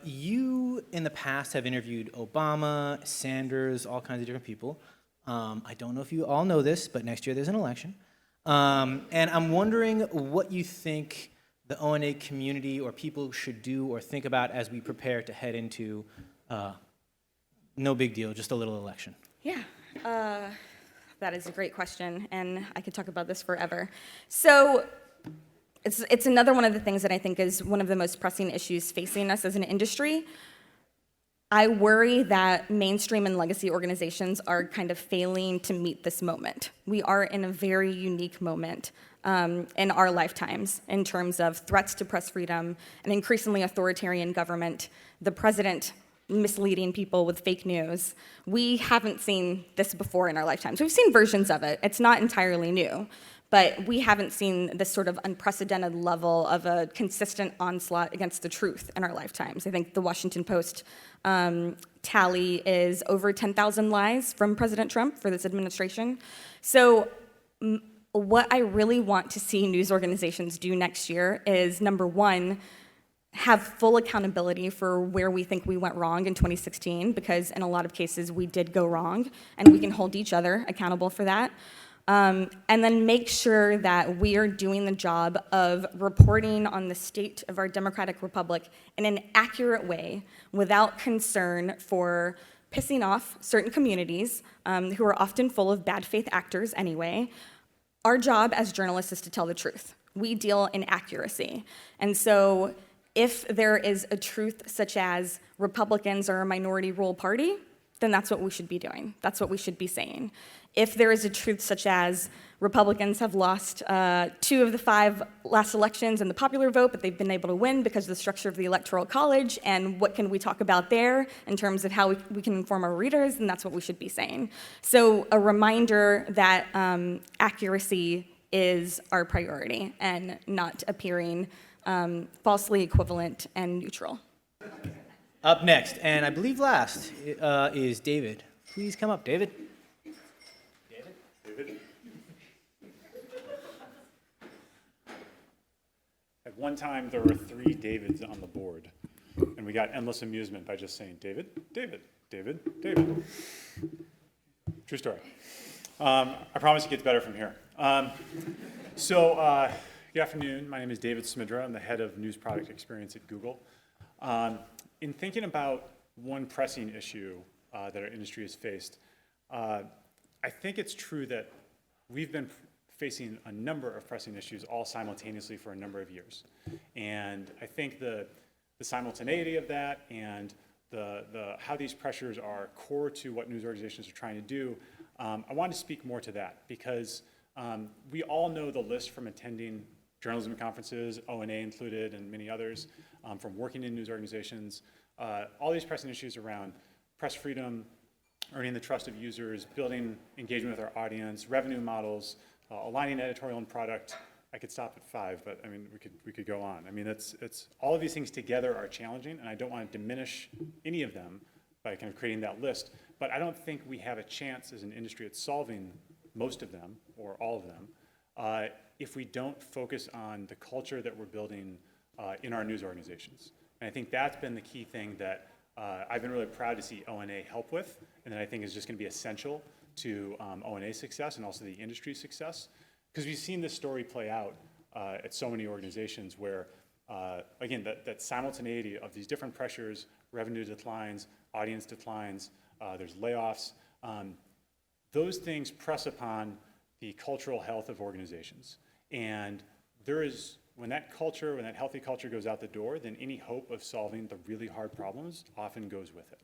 you in the past have interviewed Obama, Sanders, all kinds of different people. I don't know if you all know this, but next year there's an election. And I'm wondering what you think the ONA community or people should do or think about as we prepare to head into no big deal, just a little election. Yeah, that is a great question, and I could talk about this forever. So it's another one of the things that I think is one of the most pressing issues facing us as an industry. I worry that mainstream and legacy organizations are kind of failing to meet this moment. We are in a very unique moment in our lifetimes in terms of threats to press freedom, an increasingly authoritarian government, the president misleading people with fake news. We haven't seen this before in our lifetimes. We've seen versions of it. It's not entirely new. But we haven't seen this sort of unprecedented level of a consistent onslaught against the truth in our lifetimes. I think the Washington Post tally is over 10,000 lies from President Trump for this administration. So what I really want to see news organizations do next year is, number one, have full accountability for where we think we went wrong in 2016, because in a lot of cases we did go wrong, and we can hold each other accountable for that. And then make sure that we are doing the job of reporting on the state of our democratic republic in an accurate way without concern for pissing off certain communities who are often full of bad faith actors anyway. Our job as journalists is to tell the truth. We deal in accuracy. And so If there is a truth such as Republicans are a minority rule party, then that's what we should be doing. That's what we should be saying. If there is a truth such as Republicans have lost 2 of the 5 last elections in the popular vote, but they've been able to win because of the structure of the Electoral College, and what can we talk about there in terms of how we can inform our readers, then that's what we should be saying. So a reminder that accuracy is our priority and not appearing falsely equivalent and neutral. Up next, and I believe last, is David. Please come up, David. David? At one time, there were 3 Davids on the board, and we got endless amusement by just saying, David, David, David, David. True story. I promise it gets better from here. Good afternoon. My name is David Smidra. I'm the head of news product experience at Google. In thinking about one pressing issue that our industry has faced, I think it's true that we've been facing a number of pressing issues all simultaneously for a number of years. And I think the simultaneity of that and how these pressures are core to what news organizations are trying to do, I want to speak more to that because we all know the list from attending journalism conferences, ONA included, and many others, from working in news organizations, all these pressing issues around press freedom, earning the trust of users, building engagement with our audience, revenue models, aligning editorial and product. I could stop at 5, but I mean, we could go on. I mean, it's all of these things together are challenging, and I don't want to diminish any of them by kind of creating that list, but I don't think we have a chance as an industry at solving most of them, or all of them, if we don't focus on the culture that we're building in our news organizations. And I think that's been the key thing that I've been really proud to see ONA help with, and that I think is just going to be essential to ONA's success and also the industry's success. Because we've seen this story play out at so many organizations where, again, that simultaneity of these different pressures, revenue declines, audience declines, there's layoffs, those things press upon the cultural health of organizations. And when that healthy culture goes out the door, then any hope of solving the really hard problems often goes with it.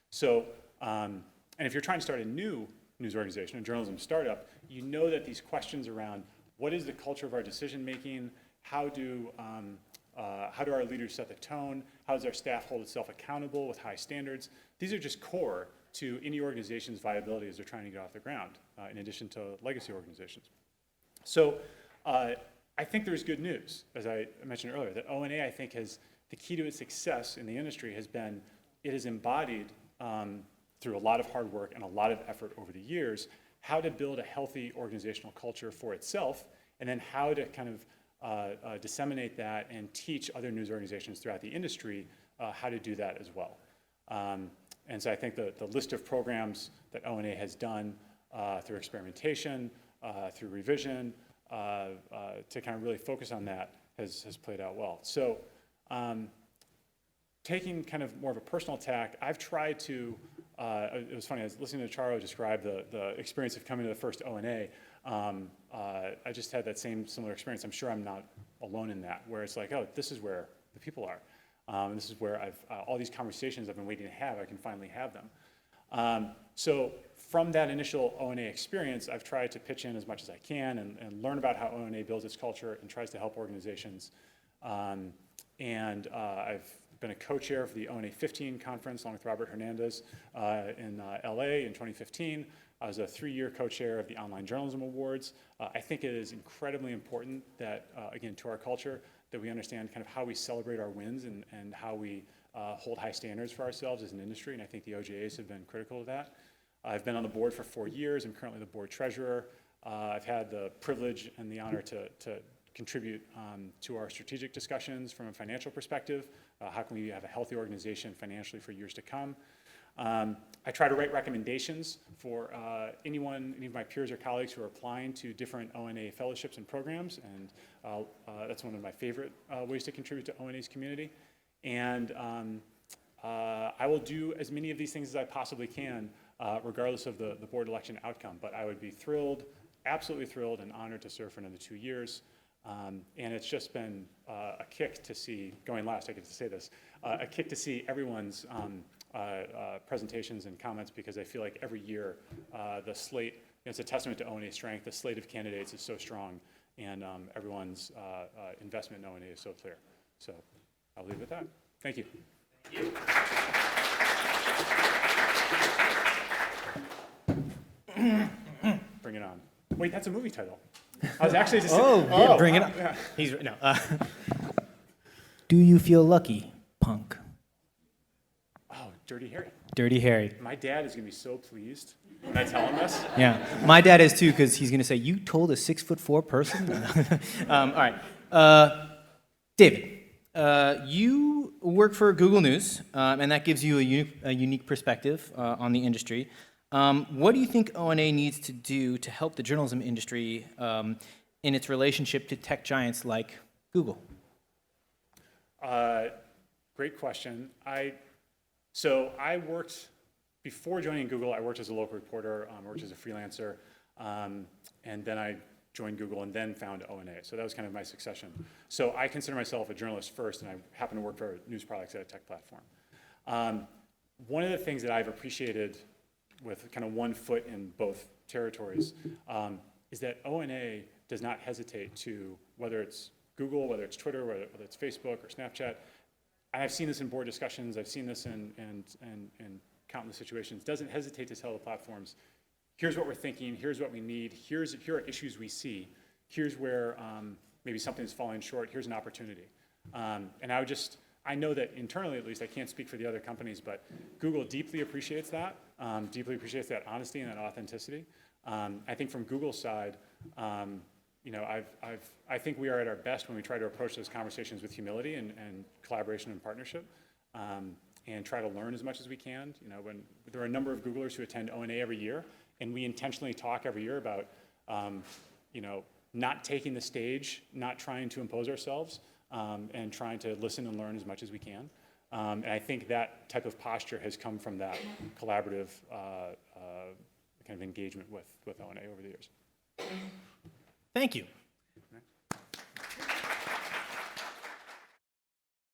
So, and if you're trying to start a new news organization, a journalism startup, you know that these questions around what is the culture of our decision making, how do our leaders set the tone, how does our staff hold itself accountable with high standards, these are just core to any organization's viability as they're trying to get off the ground, in addition to legacy organizations. So I think there's good news, as I mentioned earlier, that ONA, I think, the key to its success in the industry has been, it has embodied through a lot of hard work and a lot of effort over the years, how to build a healthy organizational culture for itself, and then how to kind of disseminate that and teach other news organizations throughout the industry how to do that as well. And so I think the list of programs that ONA has done through experimentation, through revision, to kind of really focus on that has played out well. So taking kind of more of a personal tack, I've tried to, it was funny, I was listening to Charo describe the experience of coming to the first ONA. I just had that similar experience. I'm sure I'm not alone in that, where it's like, oh, this is where the people are. And this is where all these conversations I've been waiting to have, I can finally have them. So from that initial ONA experience, I've tried to pitch in as much as I can and learn about how ONA builds its culture and tries to help organizations. I've been a co-chair for the ONA 15 conference along with Robert Hernandez in LA in 2015. I was a 3-year co-chair of the Online Journalism Awards. I think it is incredibly important that, again, to our culture, that we understand kind of how we celebrate our wins and how we hold high standards for ourselves as an industry, and I think the OJAs have been critical of that. I've been on the board for 4 years. I'm currently the board treasurer. I've had the privilege and the honor to contribute to our strategic discussions from a financial perspective. How can we have a healthy organization financially for years to come? I try to write recommendations for any of my peers or colleagues who are applying to different ONA fellowships and programs, and that's one of my favorite ways to contribute to ONA's community. And I will do as many of these things as I possibly can, regardless of the board election outcome, but I would be thrilled, absolutely thrilled and honored to serve for another 2 years. And it's just been a kick to see, going last, I get to say this, a kick to see everyone's presentations and comments, because I feel like every year the slate, it's a testament to ONA's strength. The slate of candidates is so strong, and everyone's investment in ONA is so clear. So I'll leave it at that. Thank you. Bring it on. Wait, that's a movie title. I was actually just yeah, bring it up. Yeah. He's no. Do you feel lucky, punk? Oh, Dirty Harry. Dirty Harry. My dad is going to be so pleased when I tell him this. Yeah, my dad is too, because he's going to say, "You told a 6'4" person." All right, David. You work for Google News, and that gives you a unique perspective on the industry. What do you think ONA needs to do to help the journalism industry in its relationship to tech giants like Google? Great question. So I worked, before joining Google, I worked as a local reporter, worked as a freelancer, and then I joined Google and then found ONA. So that was kind of my succession. So I consider myself a journalist first, and I happen to work for news products at a tech platform. One of the things that I've appreciated with kind of one foot in both territories is that ONA does not hesitate to, whether it's Google, whether it's Twitter, whether it's Facebook or Snapchat. And I've seen this in board discussions, I've seen this in countless situations, doesn't hesitate to tell the platforms, here's what we're thinking, here's what we need, here are issues we see, here's where maybe something's falling short, here's an opportunity. And I know that internally, at least, I can't speak for the other companies, but Google deeply appreciates that honesty and that authenticity. I think from Google's side, I think we are at our best when we try to approach those conversations with humility and collaboration and partnership, and try to learn as much as we can. When there are a number of Googlers who attend ONA every year, and we intentionally talk every year about, not taking the stage, not trying to impose ourselves, and trying to listen and learn as much as we can. And I think that type of posture has come from that collaborative kind of engagement with ONA over the years. Thank you.